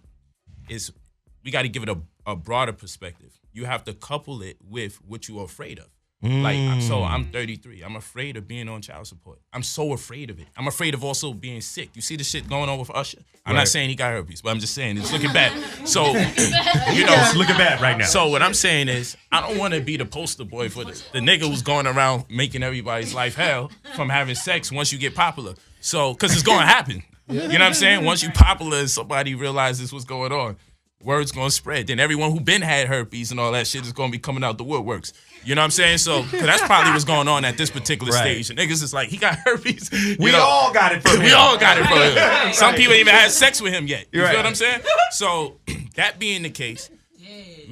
We got to give it a broader perspective. You have to couple it with what you're afraid of. Like, I'm 33. I'm afraid of being on child support. I'm so afraid of it. I'm afraid of also being sick. You see the shit going on with Usher? I'm not saying he got herpes, but I'm just saying it's looking bad. So, you know. It's looking bad right now. So what I'm saying is, I don't want to be the poster boy for the nigga who's going around making everybody's life hell from having sex once you get popular. So, because it's going to happen. You know what I'm saying? Once you popular and somebody realizes what's going on, word's going to spread. Then everyone who been had herpes and all that shit is going to be coming out the woodworks. You know what I'm saying? So, cause that's probably what's going on at this particular stage. And niggas is like, he got herpes. We all got it from him. We all got it from him. Some people even had sex with him yet. You feel what I'm saying? So, that being the case,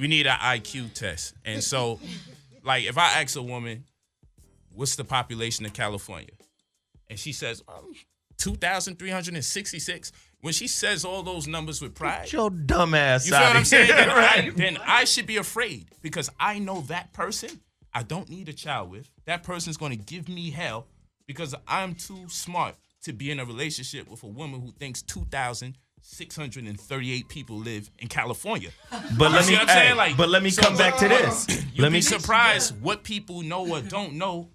we need an IQ test. And so, like, if I ask a woman, what's the population of California? And she says, 2,366. When she says all those numbers with pride, your dumb ass. You feel what I'm saying? Then I should be afraid because I know that person I don't need a child with. That person's going to give me hell because I'm too smart to be in a relationship with a woman who thinks 2,638 people live in California. But let me come back to this. You'd be surprised what people know or don't know,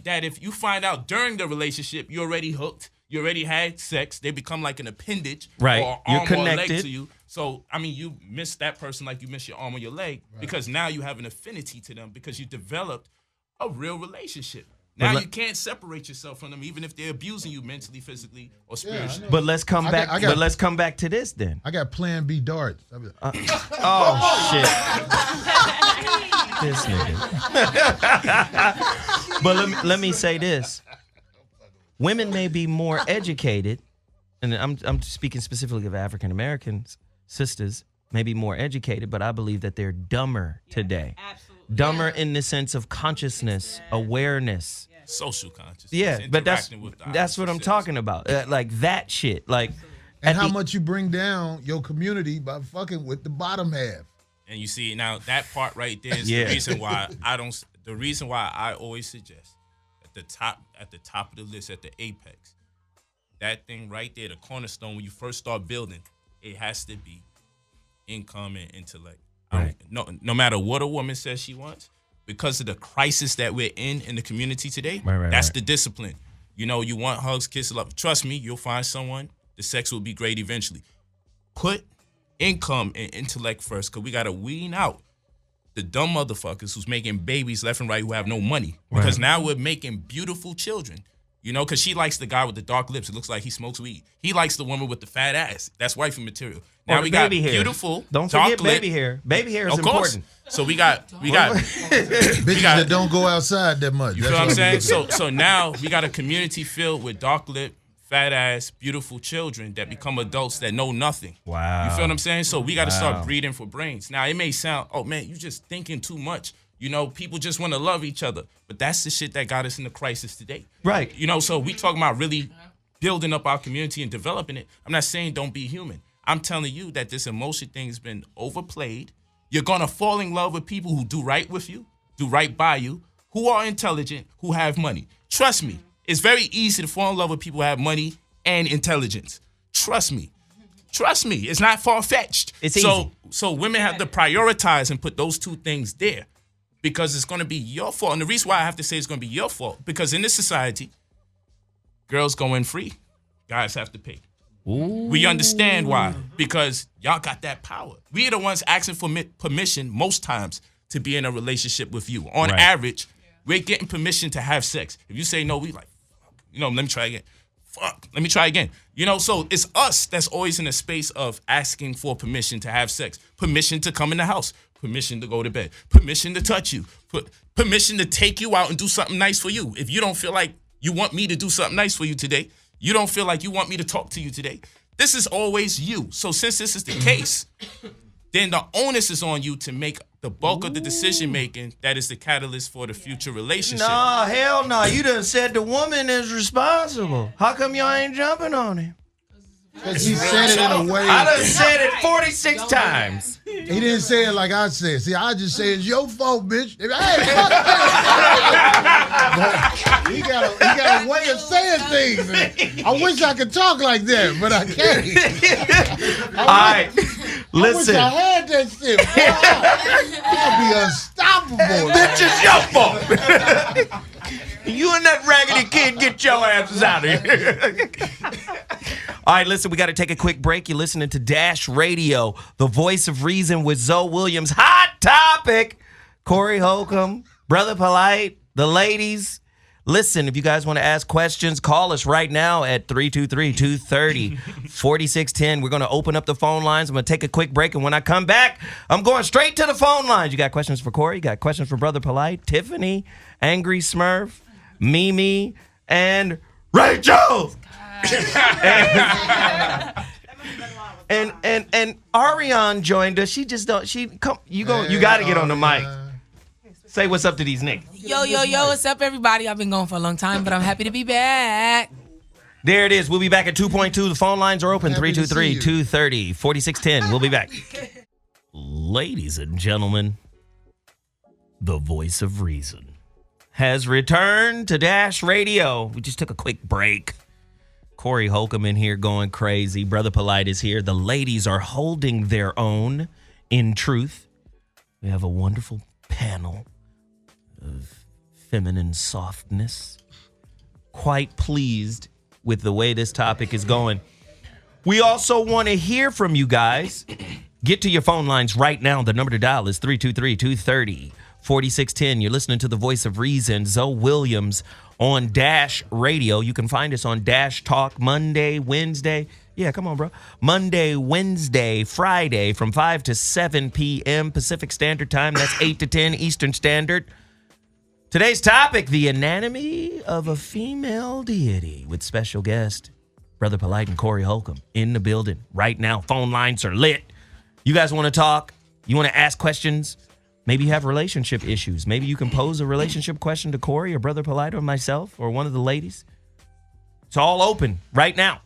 that if you find out during the relationship, you're already hooked. You already had sex. They become like an appendage or arm or leg to you. So, I mean, you miss that person like you miss your arm or your leg because now you have an affinity to them because you developed a real relationship. Now you can't separate yourself from them even if they're abusing you mentally, physically, or spiritually. But let's come back. Let's come back to this then. I got Plan B darts. Oh shit! This nigga. But let me say this. Women may be more educated, and I'm speaking specifically of African Americans, sisters may be more educated, but I believe that they're dumber today. Absolutely. Dumber in the sense of consciousness, awareness. Social consciousness. Yeah, but that's interacting with the what I'm opposite talking about. Like that shit. Like, And how much you bring down your community by fucking with the bottom half. And you see now that part right there is Yeah. the reason why I don't. The reason why I always suggest at the top of the list, at the apex, that thing right there, the cornerstone when you first start building, it has to be income and intellect. Right. No matter what a woman says she wants, because of the crisis that we're in the community today, that's the discipline. You know, you want hugs, kisses, love. Trust me, you'll find someone. The sex will be great eventually. Put income and intellect first, because we got to wean out the dumb motherfuckers who's making babies left and right who have no money. Because now we're making beautiful children. You know, because she likes the guy with the dark lips. It looks like he smokes weed. He likes the woman with the fat ass. That's wifey material. Now we got beautiful, Don't dark forget baby hair. Baby hair is of course. important. So we got Bitches that don't go outside that much. You feel what I'm saying? So now we got a community filled with dark lip, fat ass, beautiful children that become adults that know nothing. Wow. You feel what I'm saying? So we got to start breeding for brains. Now it may sound, oh man, you just thinking too much. You know, people just want to love each other. But that's the shit that got us in the crisis today. Right. You know, so we talking about really building up our community and developing it. I'm not saying don't be human. I'm telling you that this emotion thing has been overplayed. You're going to fall in love with people who do right with you, do right by you, who are intelligent, who have money. Trust me, it's very easy to fall in love with people who have money and intelligence. Trust me. Trust me. It's not far-fetched. It's easy. So women have to prioritize and put those two things there, because it's going to be your fault. And the reason why I have to say it's going to be your fault, because in this society, girls go in free. Guys have to pay. Ooh. We understand why. Because y'all got that power. We are the ones asking for permission most times to be in a relationship with you. On average, we're getting permission to have sex. If you say no, we like, you know, let me try again. Fuck, let me try again. You know, so it's us that's always in a space of asking for permission to have sex, permission to come in the house, permission to go to bed, permission to touch you, permission to take you out and do something nice for you. If you don't feel like you want me to do something nice for you today, you don't feel like you want me to talk to you today, this is always you. So since this is the case, then the onus is on you to make the bulk of the decision making that is the catalyst for the future relationship. No, hell no. You done said the woman is responsible. How come y'all ain't jumping on him? Because he said it in a way. I done said it 46 times. He didn't say it like I said. See, I just say it's your fault, bitch. Hey, fuck that. He got a way of saying things. I wish I could talk like that, but I can't. All right, listen. I wish I had that shit. I'd be unstoppable. Bitch, it's your fault. You and that raggedy kid, get your asses out of here. All right, listen, we got to take a quick break. You're listening to Dash Radio, the voice of reason with Zoe Williams. Hot topic. Corey Holcomb, Brother Polight, the ladies. Listen, if you guys want to ask questions, call us right now at 323-230-4610. We're going to open up the phone lines. I'm going to take a quick break, and when I come back, I'm going straight to the phone lines. You got questions for Corey? You got questions for Brother Polight, Tiffany, Angry Smurf, Mimi, and Rachel. and Ariane joined us. She just don't. She come. You got to get on the mic. Say what's up to these niggas. Yo, what's up, everybody? I've been gone for a long time, but I'm happy to be back. There it is. We'll be back at 2.2. The phone lines are open. 323-230-4610. We'll be back. Ladies and gentlemen, the voice of reason has returned to Dash Radio. We just took a quick break. Corey Holcomb in here going crazy. Brother Polight is here. The ladies are holding their own in truth. We have a wonderful panel of feminine softness. Quite pleased with the way this topic is going. We also want to hear from you guys. Get to your phone lines right now. The number to dial is 323-230-4610. You're listening to the voice of reason, Zoe Williams, on Dash Radio. You can find us on Dash Talk Monday, Wednesday. Yeah, come on, bro. Monday, Wednesday, Friday from 5 to 7 p.m. Pacific Standard Time. That's 8 to 10 Eastern Standard. Today's topic, the anatomy of a female deity, with special guest, Brother Polight and Corey Holcomb in the building right now. Phone lines are lit. You guys want to talk? You want to ask questions? Maybe you have relationship issues. Maybe you can pose a relationship question to Corey or Brother Polight or myself or one of the ladies. It's all open right now.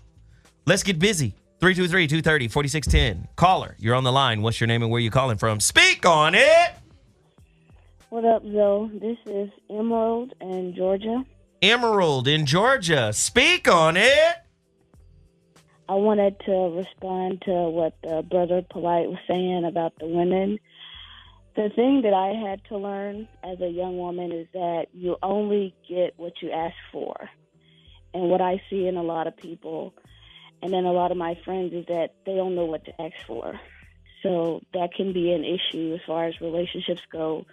Let's get busy. 323-230-4610. Caller, you're on the line. What's your name and where you calling from? Speak on it. What up, Zoe? This is Emerald in Georgia. Emerald in Georgia. Speak on it. I wanted to respond to what Brother Polight was saying about the women. The thing that I had to learn as a young woman is that you only get what you ask for. And what I see in a lot of people and then a lot of my friends is that they don't know what to ask for. So that can be an issue as far as relationships go.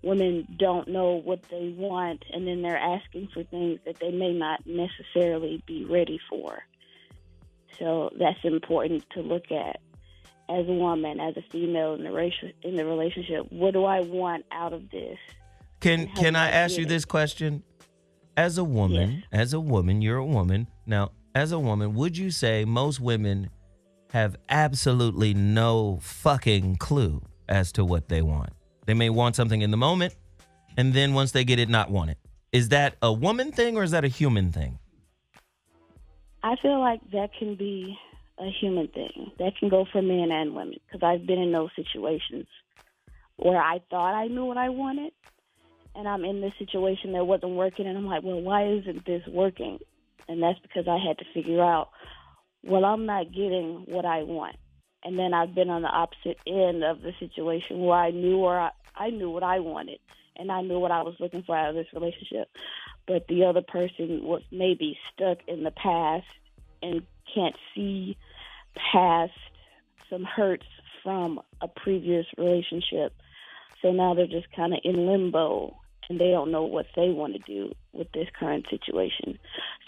Women don't know what they want, and then they're asking for things that they may not necessarily be ready for. So that's important to look at as a woman, as a female in the relationship. What do I want out of this? Can I ask you this question? As a woman, you're a woman. Now, as a woman, would you say most women have absolutely no fucking clue as to what they want? They may want something in the moment, and then once they get it, not want it. Is that a woman thing or is that a human thing? I feel like that can be a human thing. That can go for men and women, because I've been in those situations where I thought I knew what I wanted, and I'm in this situation that wasn't working, and I'm like, well, why isn't this working? And that's because I had to figure out, well, I'm not getting what I want. And then I've been on the opposite end of the situation where I knew what I wanted, and I knew what I was looking for out of this relationship. But the other person was maybe stuck in the past and can't see past some hurts from a previous relationship. So now they're just kind of in limbo, and they don't know what they want to do with this current situation.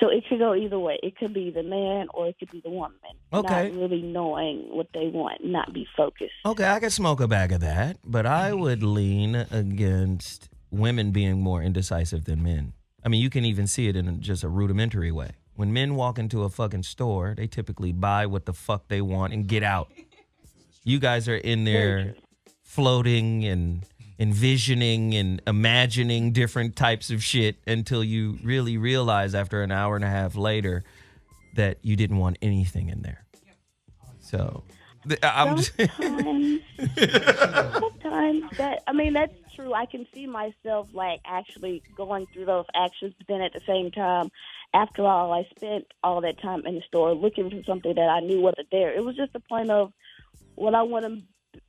So it could go either way. It could be the man or it could be the woman. Okay. Not really knowing what they want, not be focused. Okay, I could smoke a bag of that, but I would lean against women being more indecisive than men. I mean, you can even see it in just a rudimentary way. When men walk into a fucking store, they typically buy what the fuck they want and get out. You guys are in there floating and envisioning and imagining different types of shit until you really realize after an hour and a half later that you didn't want anything in there. So Sometimes that's true. I can see myself like actually going through those actions, but then at the same time, after all, I spent all that time in the store looking for something that I knew wasn't there. It was just a point of, well, I want to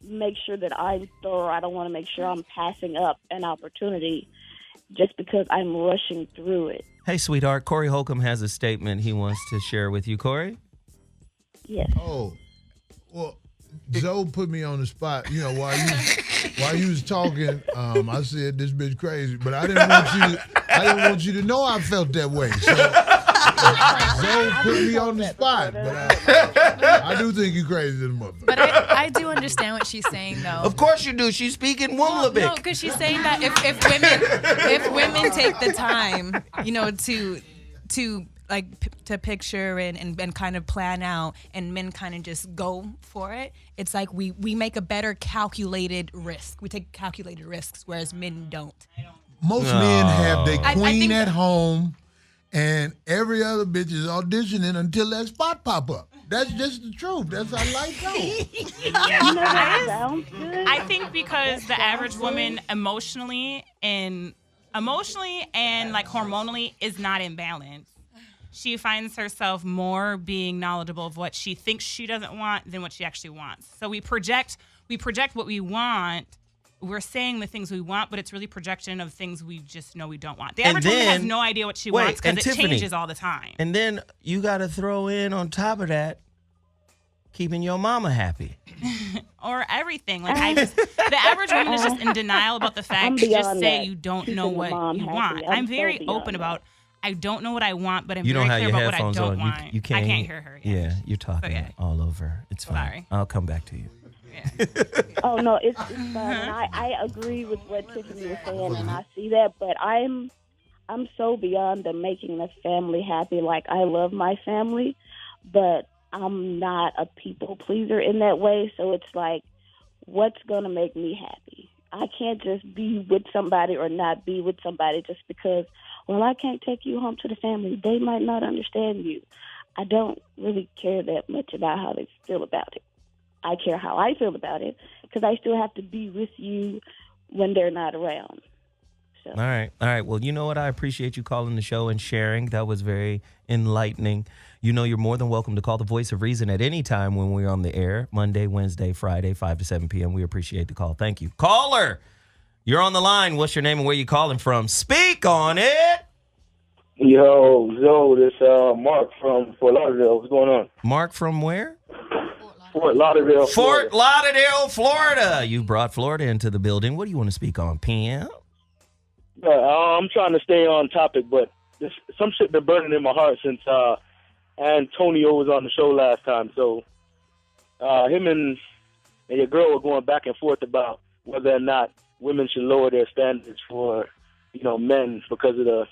make sure that I'm thorough. I don't want to make sure I'm passing up an opportunity just because I'm rushing through it. Hey, sweetheart, Corey Holcomb has a statement he wants to share with you. Corey? Yes. Oh, well, Zoe put me on the spot. You know, while you was talking, I said this bitch crazy, but I didn't want you to know I felt that way. So Zoe put me on the spot, but I do think you crazy as a motherfucker. But I do understand what she's saying, though. Of course you do. She's speaking Woomlabic. No, because she's saying that if women take the time, you know, to picture and kind of plan out, and men kind of just go for it, it's like we make a better calculated risk. We take calculated risks, whereas men don't. Most men have their queen at home, and every other bitch is auditioning until that spot pop up. That's just the truth. That's how life goes. I think because the average woman emotionally and like hormonally is not in balance. She finds herself more being knowledgeable of what she thinks she doesn't want than what she actually wants. So we project what we want. We're saying the things we want, but it's really projection of things we just know we don't want. The average woman has no idea what she wants because it changes all the time. And then you got to throw in on top of that, keeping your mama happy. Or everything. Like the average woman is just in denial about the fact you just say you don't know what you want. I'm very open about I don't know what I want, but I'm very clear about what I don't want. You can't, I can't hear her. Yeah, you're talking all over. It's fine. Sorry. I'll come back to you. Yeah. Oh, no, it's fine. And I agree with what Tiffany was saying, and I see that, but I'm so beyond the making the family happy. Like, I love my family, but I'm not a people pleaser in that way. So it's like, what's going to make me happy? I can't just be with somebody or not be with somebody just because, well, I can't take you home to the family. They might not understand you. I don't really care that much about how they feel about it. I care how I feel about it because I still have to be with you when they're not around. So. All right. Well, you know what? I appreciate you calling the show and sharing. That was very enlightening. You know, you're more than welcome to call the Voice of Reason at any time when we're on the air, Monday, Wednesday, Friday, 5 to 7 p.m. We appreciate the call. Thank you. Caller, you're on the line. What's your name and where you calling from? Speak on it. Yo, Zoe, this Mark from Fort Lauderdale. What's going on? Mark from where? Fort Lauderdale, Fort Lauderdale, Florida. You brought Florida into the building. What do you want to speak on, PM? I'm trying to stay on topic, but some shit been burning in my heart since Antonio was on the show last time. So him and your girl were going back and forth about whether or not women should lower their standards for, men because of the,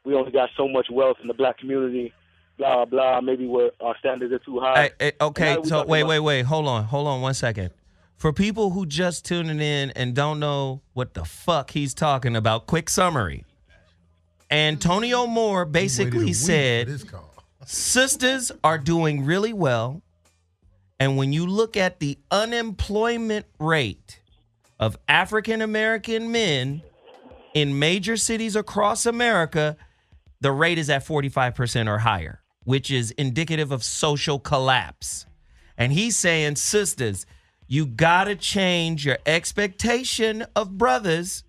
we only got so much wealth in the black community, blah, blah. Maybe our standards are too high. Okay, so wait. Hold on 1 second. For people who just tuning in and don't know what the fuck he's talking about, quick summary. Antonio Moore basically said sisters are doing really well. And when you look at the unemployment rate of African-American men in major cities across America, the rate is at 45% or higher, which is indicative of social collapse. And he's saying, sisters, you gotta change your expectation of brothers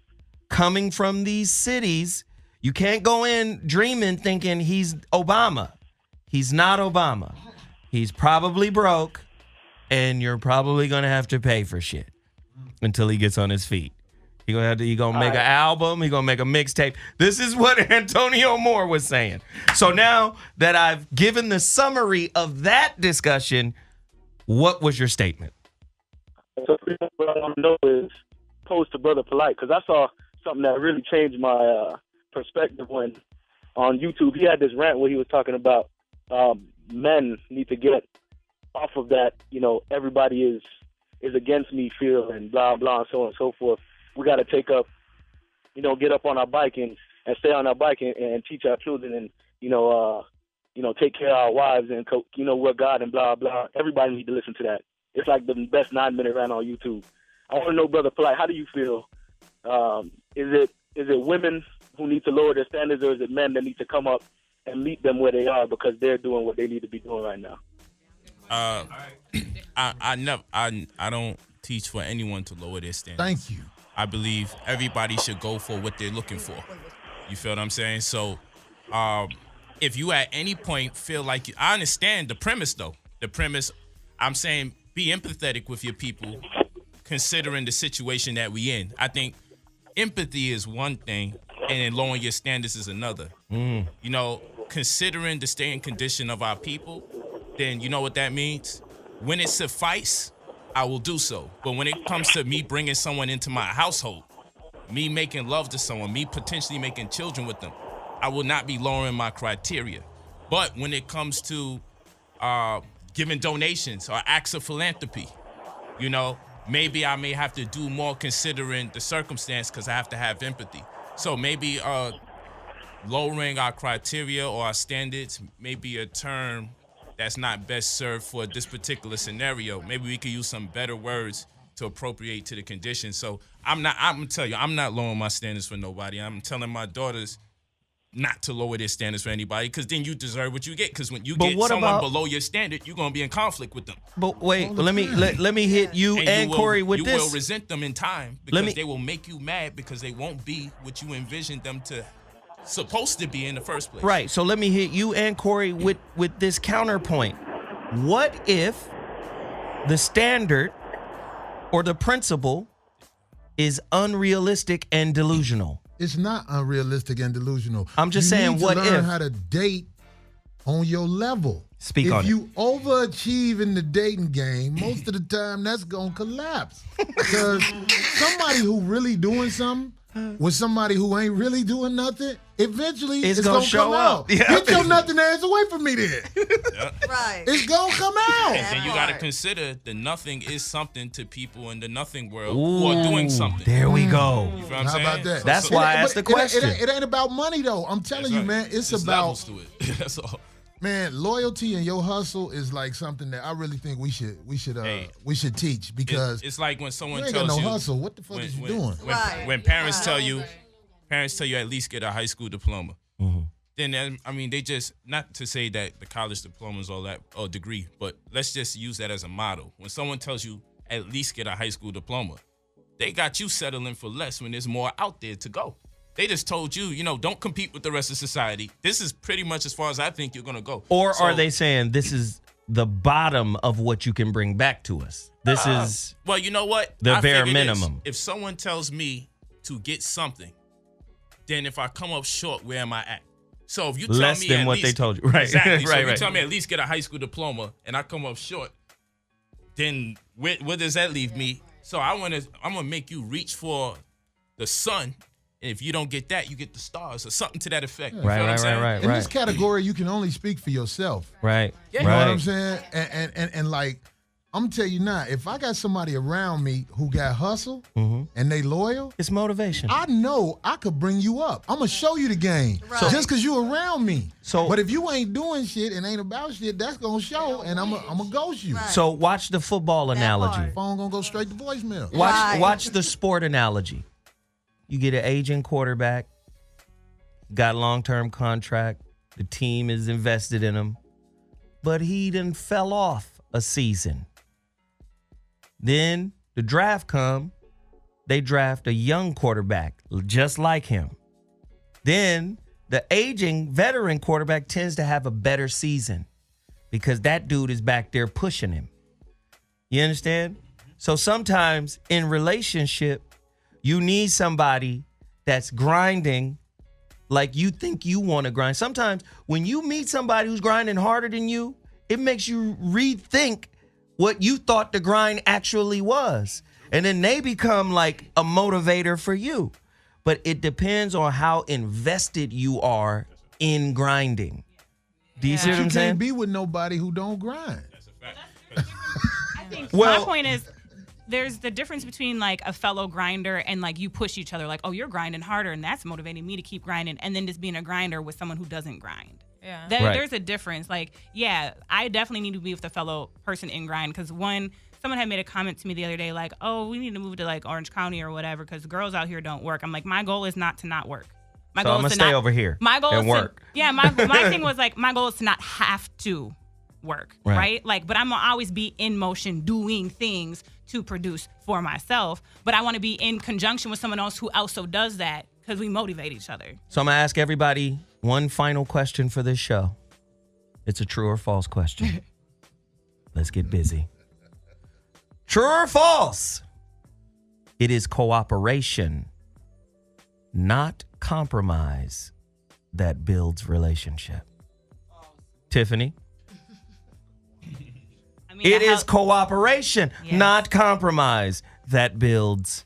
coming from these cities. You can't go in dreaming thinking he's Obama. He's not Obama. He's probably broke, and you're probably gonna have to pay for shit until he gets on his feet. He gonna make an album. He gonna make a mixtape. This is what Antonio Moore was saying. So now that I've given the summary of that discussion, what was your statement? So what I want to know is post to Brother Polight, because I saw something that really changed my perspective when on YouTube he had this rant where he was talking about men need to get off of that, everybody is against me feel and blah, blah, and so on and so forth. We got to take up, get up on our bike and stay on our bike and teach our children and, take care of our wives and, we're God and blah, blah. Everybody need to listen to that. It's like the best 9-minute rant on YouTube. I want to know, Brother Polight, how do you feel? Is it women who need to lower their standards, or is it men that need to come up and meet them where they are because they're doing what they need to be doing right now? I don't teach for anyone to lower their standards. Thank you. I believe everybody should go for what they're looking for. You feel what I'm saying? So, if you at any point feel like I understand the premise though. The premise, I'm saying, be empathetic with your people, considering the situation that we in. I think empathy is one thing, and then lowering your standards is another. Considering the staying condition of our people, then you know what that means? When it suffice, I will do so. But when it comes to me bringing someone into my household, me making love to someone, me potentially making children with them, I will not be lowering my criteria. But when it comes to giving donations or acts of philanthropy, maybe I may have to do more considering the circumstance because I have to have empathy. So maybe lowering our criteria or our standards may be a term that's not best served for this particular scenario. Maybe we could use some better words to appropriate to the condition. So I'm gonna tell you, I'm not lowering my standards for nobody. I'm telling my daughters not to lower their standards for anybody, because then you deserve what you get. Because when you get someone below your standard, you're gonna be in conflict with them. But wait, let me hit you and Corey with this. You will resent them in time because they will make you mad because they won't be what you envisioned them to supposed to be in the first place. Right. So let me hit you and Corey with this counterpoint. What if the standard or the principle is unrealistic and delusional? It's not unrealistic and delusional. I'm just saying, what if? You need to learn how to date on your level. Speak on it. If you overachieve in the dating game, most of the time that's going to collapse. Because somebody who really doing something with somebody who ain't really doing nothing, eventually It's it's gonna gonna show come up. out. Yeah. Get your nothing ass away from me then. Right. It's gonna come out. And then you got to consider the nothing is something to people in the nothing world who are doing something. There we go. You feel what I'm How saying? about that? That's why I asked the question. It ain't about money though. I'm telling you, man. It's There's about levels to it. That's all. Man, loyalty and your hustle is like something that I really think we should teach because It's like when someone you ain't tells got no you hustle. What the fuck is you doing? When parents tell you at least get a high school diploma. Then I mean they just, not to say that the college diploma is all that or degree, but let's just use that as a model. When someone tells you at least get a high school diploma, they got you settling for less when there's more out there to go. They just told you, don't compete with the rest of society. This is pretty much as far as I think you're gonna go. Or are they saying this is the bottom of what you can bring back to us? This is well, you know what? the I bare figure this. minimum. If someone tells me to get something, then if I come up short, where am I at? So if you tell less me than at what least, they told you, right? Exactly. So right, if you right. tell me at least get a high school diploma, and I come up short, then where does that leave me? So I'm gonna make you reach for the sun. And if you don't get that, you get the stars or something to that effect. You feel what I'm saying? In this category, you can only speak for yourself. Right. You know what I'm saying? And like, I'm gonna tell you now, if I got somebody around me who got hustle and they loyal, it's motivation. I know I could bring you up. I'm gonna show you the game. Right. Just cause you around me. So, but if you ain't doing shit and ain't about shit, that's gonna show, and I'm gonna ghost you. So watch the football analogy. Phone gonna go straight to voicemail. Watch the sport analogy. You get an aging quarterback, got a long-term contract, the team is invested in him, but he done fell off a season. Then the draft come, they draft a young quarterback just like him. Then the aging veteran quarterback tends to have a better season because that dude is back there pushing him. You understand? So sometimes in relationship, you need somebody that's grinding like you think you want to grind. Sometimes when you meet somebody who's grinding harder than you, it makes you rethink what you thought the grind actually was. And then they become like a motivator for you. But it depends on how invested you are in grinding. Do you see what I'm You saying? can't be with nobody who don't grind. I think Well- my point is there's the difference between like a fellow grinder and like you push each other like, oh, you're grinding harder and that's motivating me to keep grinding, and then just being a grinder with someone who doesn't grind. Yeah. Right. There's a difference. Like, yeah, I definitely need to be with a fellow person in grind because someone had made a comment to me the other day like, oh, we need to move to like Orange County or whatever because girls out here don't work. I'm like, my goal is not to not work. My So goal I'm is gonna to stay not, over here My goal and is work. my thing was like, my goal is to not have to work, Right. right? Like, but I'm gonna always be in motion doing things to produce for myself. But I want to be in conjunction with someone else who also does that because we motivate each other. So I'm going to ask everybody one final question for this show. It's a true or false question. Let's get busy. True or false? It is cooperation, not compromise, that builds relationship. Tiffany? It is cooperation, not compromise, that builds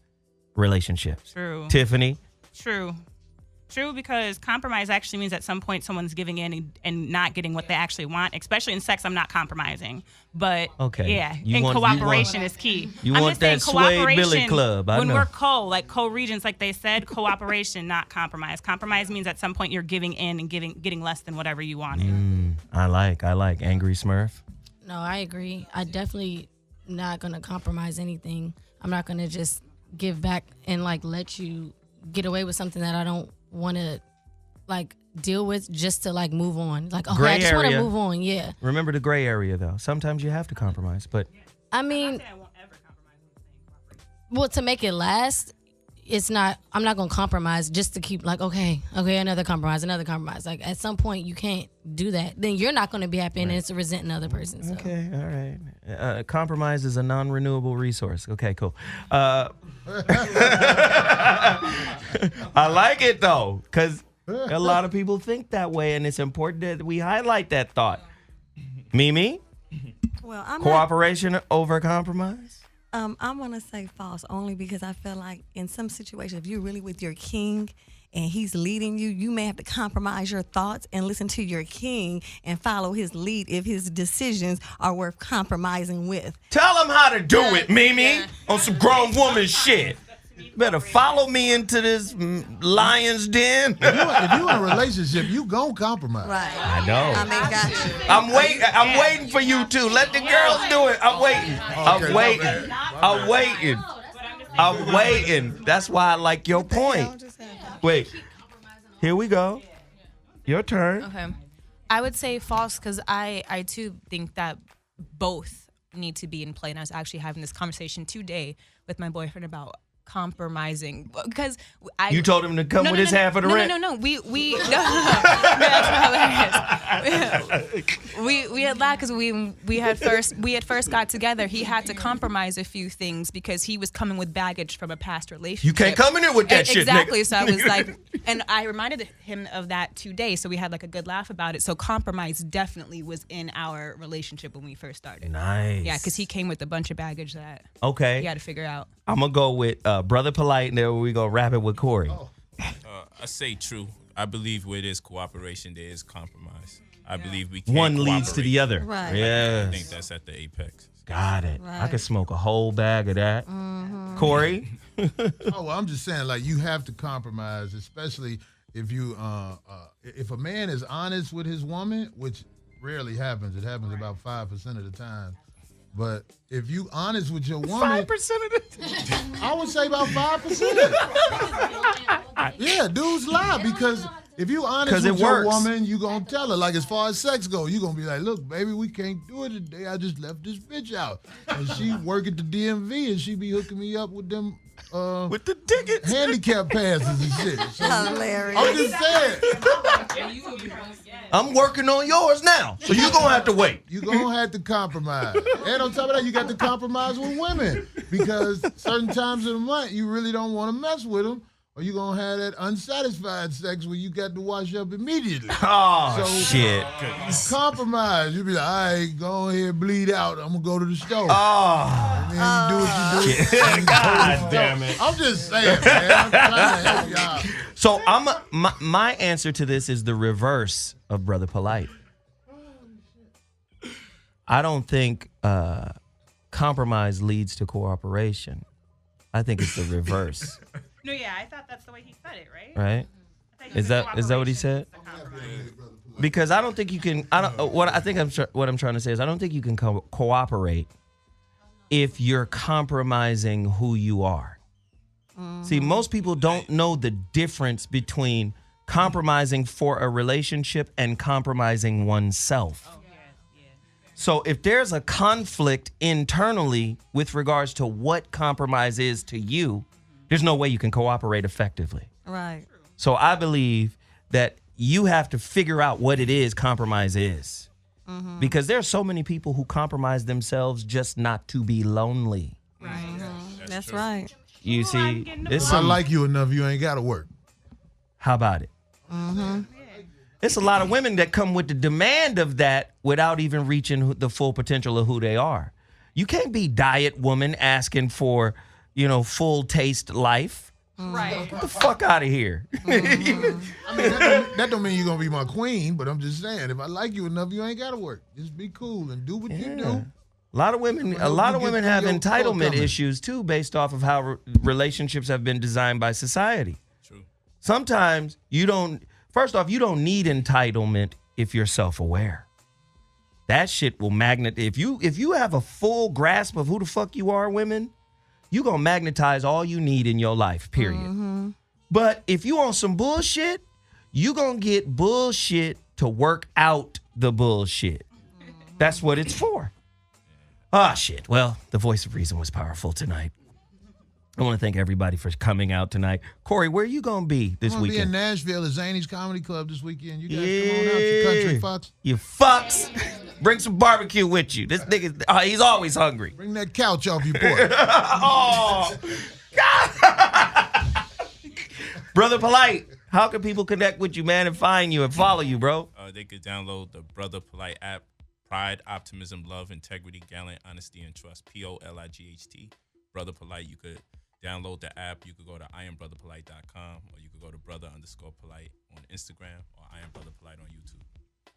relationships. True. Tiffany? True, because compromise actually means at some point someone's giving in and not getting what they actually want. Especially in sex, I'm not compromising. But Okay. yeah, You and want- cooperation is key. You I'm want just saying that Suede Billy cooperation, Club. I when know. we're co-regents, like they said, cooperation, not compromise. Compromise means at some point you're giving in and getting less than whatever you wanted. I like. Angry Smurf. No, I agree. I definitely not gonna compromise anything. I'm not gonna just give back and like let you get away with something that I don't want to like deal with just to like move on. Like, okay, I just want to move on. Yeah. Remember the gray area though. Sometimes you have to compromise, but I mean, well, to make it last, it's not. I'm not gonna compromise just to keep like, okay, another compromise. Like at some point, you can't do that. Then you're not gonna be happy, and it's resenting the other person. So. okay, all right. Compromise is a non-renewable resource. Okay, cool. I like it though, because a lot of people think that way, and it's important that we highlight that thought. Mimi? Well, I'm Cooperation over compromise? I'm gonna say false only because I feel like in some situations, if you're really with your king and he's leading you, you may have to compromise your thoughts and listen to your king and follow his lead if his decisions are worth compromising with. Tell him how to do it, Mimi, on some grown woman shit. Better follow me into this lion's den. If you in a relationship, you gon' compromise. Right. I know. I mean, gotcha. I'm waiting for you too. Let the girls do it. I'm waiting. I'm waiting. That's why I like your point. Wait. Here we go. Your turn. Okay. I would say false because I too think that both need to be in play. And I was actually having this conversation today with my boyfriend about compromising because You told him to come with his half of the rent. No. We that's hilarious. We had that because we had first got together. He had to compromise a few things because he was coming with baggage from a past relationship. You can't come in here with that shit, exactly. nigga. So I was like, and I reminded him of that today. So we had like a good laugh about it. So compromise definitely was in our relationship when we first started. Nice. Yeah, because he came with a bunch of baggage that Okay. he had to figure out. I'm going to go with Brother Polight, and then we're going to wrap it with Corey. I say true. I believe where there's cooperation, there is compromise. I believe we can One leads to the other. Right. Yes. I think that's at the apex. Got it. I Right. could smoke a whole bag of that. Corey? Oh, well, I'm just saying, like, you have to compromise, especially if you, if a man is honest with his woman, which rarely happens. It happens about 5% of the time. But if you honest with your woman, 5% of the time. I would say about 5%. Yeah, dudes lie because if you honest 'Cause with it your works. woman, you gonna tell her. Like as far as sex go, you gonna be like, look, baby, we can't do it today. I just left this bitch out, and she work at the DMV, and she be hooking me up with them. With the tickets, handicap passes and shit. So, Hilarious. I'm just saying. I'm working on yours now, so you're going to have to wait. You're going to have to compromise. And on top of that, you got to compromise with women because certain times of the month, you really don't want to mess with them, or you're going to have that unsatisfied sex where you got to wash up immediately. Oh, shit. Compromise. You be like, all right, go ahead, bleed out. I'm going to go to the store. Oh. And then you do what you do. Shit. God damn it. I'm just saying, man. I'm trying to help y'all. So my answer to this is the reverse of Brother Polight. I don't think compromise leads to cooperation. I think it's the reverse. No, yeah, I thought that's the way he said it, right? Right? Is that what he said? Because I don't think you can. What I'm trying to say is I don't think you can cooperate if you're compromising who you are. See, most people don't know the difference between compromising for a relationship and compromising oneself. So if there's a conflict internally with regards to what compromise is to you, there's no way you can cooperate effectively. Right. So I believe that you have to figure out what it is compromise is. Because there are so many people who compromise themselves just not to be lonely. Right. That's right. You see, If I like you enough, you ain't got to work. How about it? It's a lot of women that come with the demand of that without even reaching the full potential of who they are. You can't be diet woman asking for, full taste life. Right. Get the fuck out of here. I mean, that don't mean you're going to be my queen, but I'm just saying, if I like you enough, you ain't got to work. Just be cool and do what you do. A lot of women have entitlement issues too, based off of how relationships have been designed by society. True. Sometimes you don't. First off, you don't need entitlement if you're self-aware. That shit will If you have a full grasp of who the fuck you are, women, you gonna magnetize all you need in your life. Period. But if you on some bullshit, you gonna get bullshit to work out the bullshit. That's what it's for. Shit. Well, the voice of reason was powerful tonight. I want to thank everybody for coming out tonight. Corey, where are you going to be this I'm gonna weekend? be in Nashville at Zany's Comedy Club this weekend. You guys come on out, you country fucks. You fucks. Bring some barbecue with you. This nigga, he's always hungry. Bring that couch off your porch. Oh, God. Brother Polight, how can people connect with you, man, and find you and follow you, bro? They could download the Brother Polight app. Pride, optimism, love, integrity, gallant, honesty, and trust. POLIGHT. Brother Polight. You could download the app. You could go to IamBrotherPolight.com, or you could go to brother_polite on Instagram, or IamBrotherPolite on YouTube.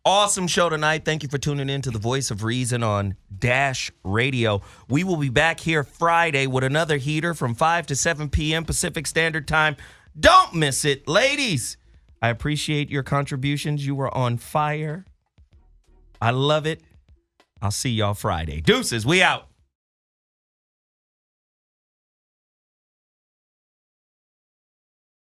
Awesome show tonight. Thank you for tuning in to the Voice of Reason on Dash Radio. We will be back here Friday with another heater from 5 to 7 p.m. Pacific Standard Time. Don't miss it. Ladies, I appreciate your contributions. You were on fire. I love it. I'll see y'all Friday. Deuces, we out.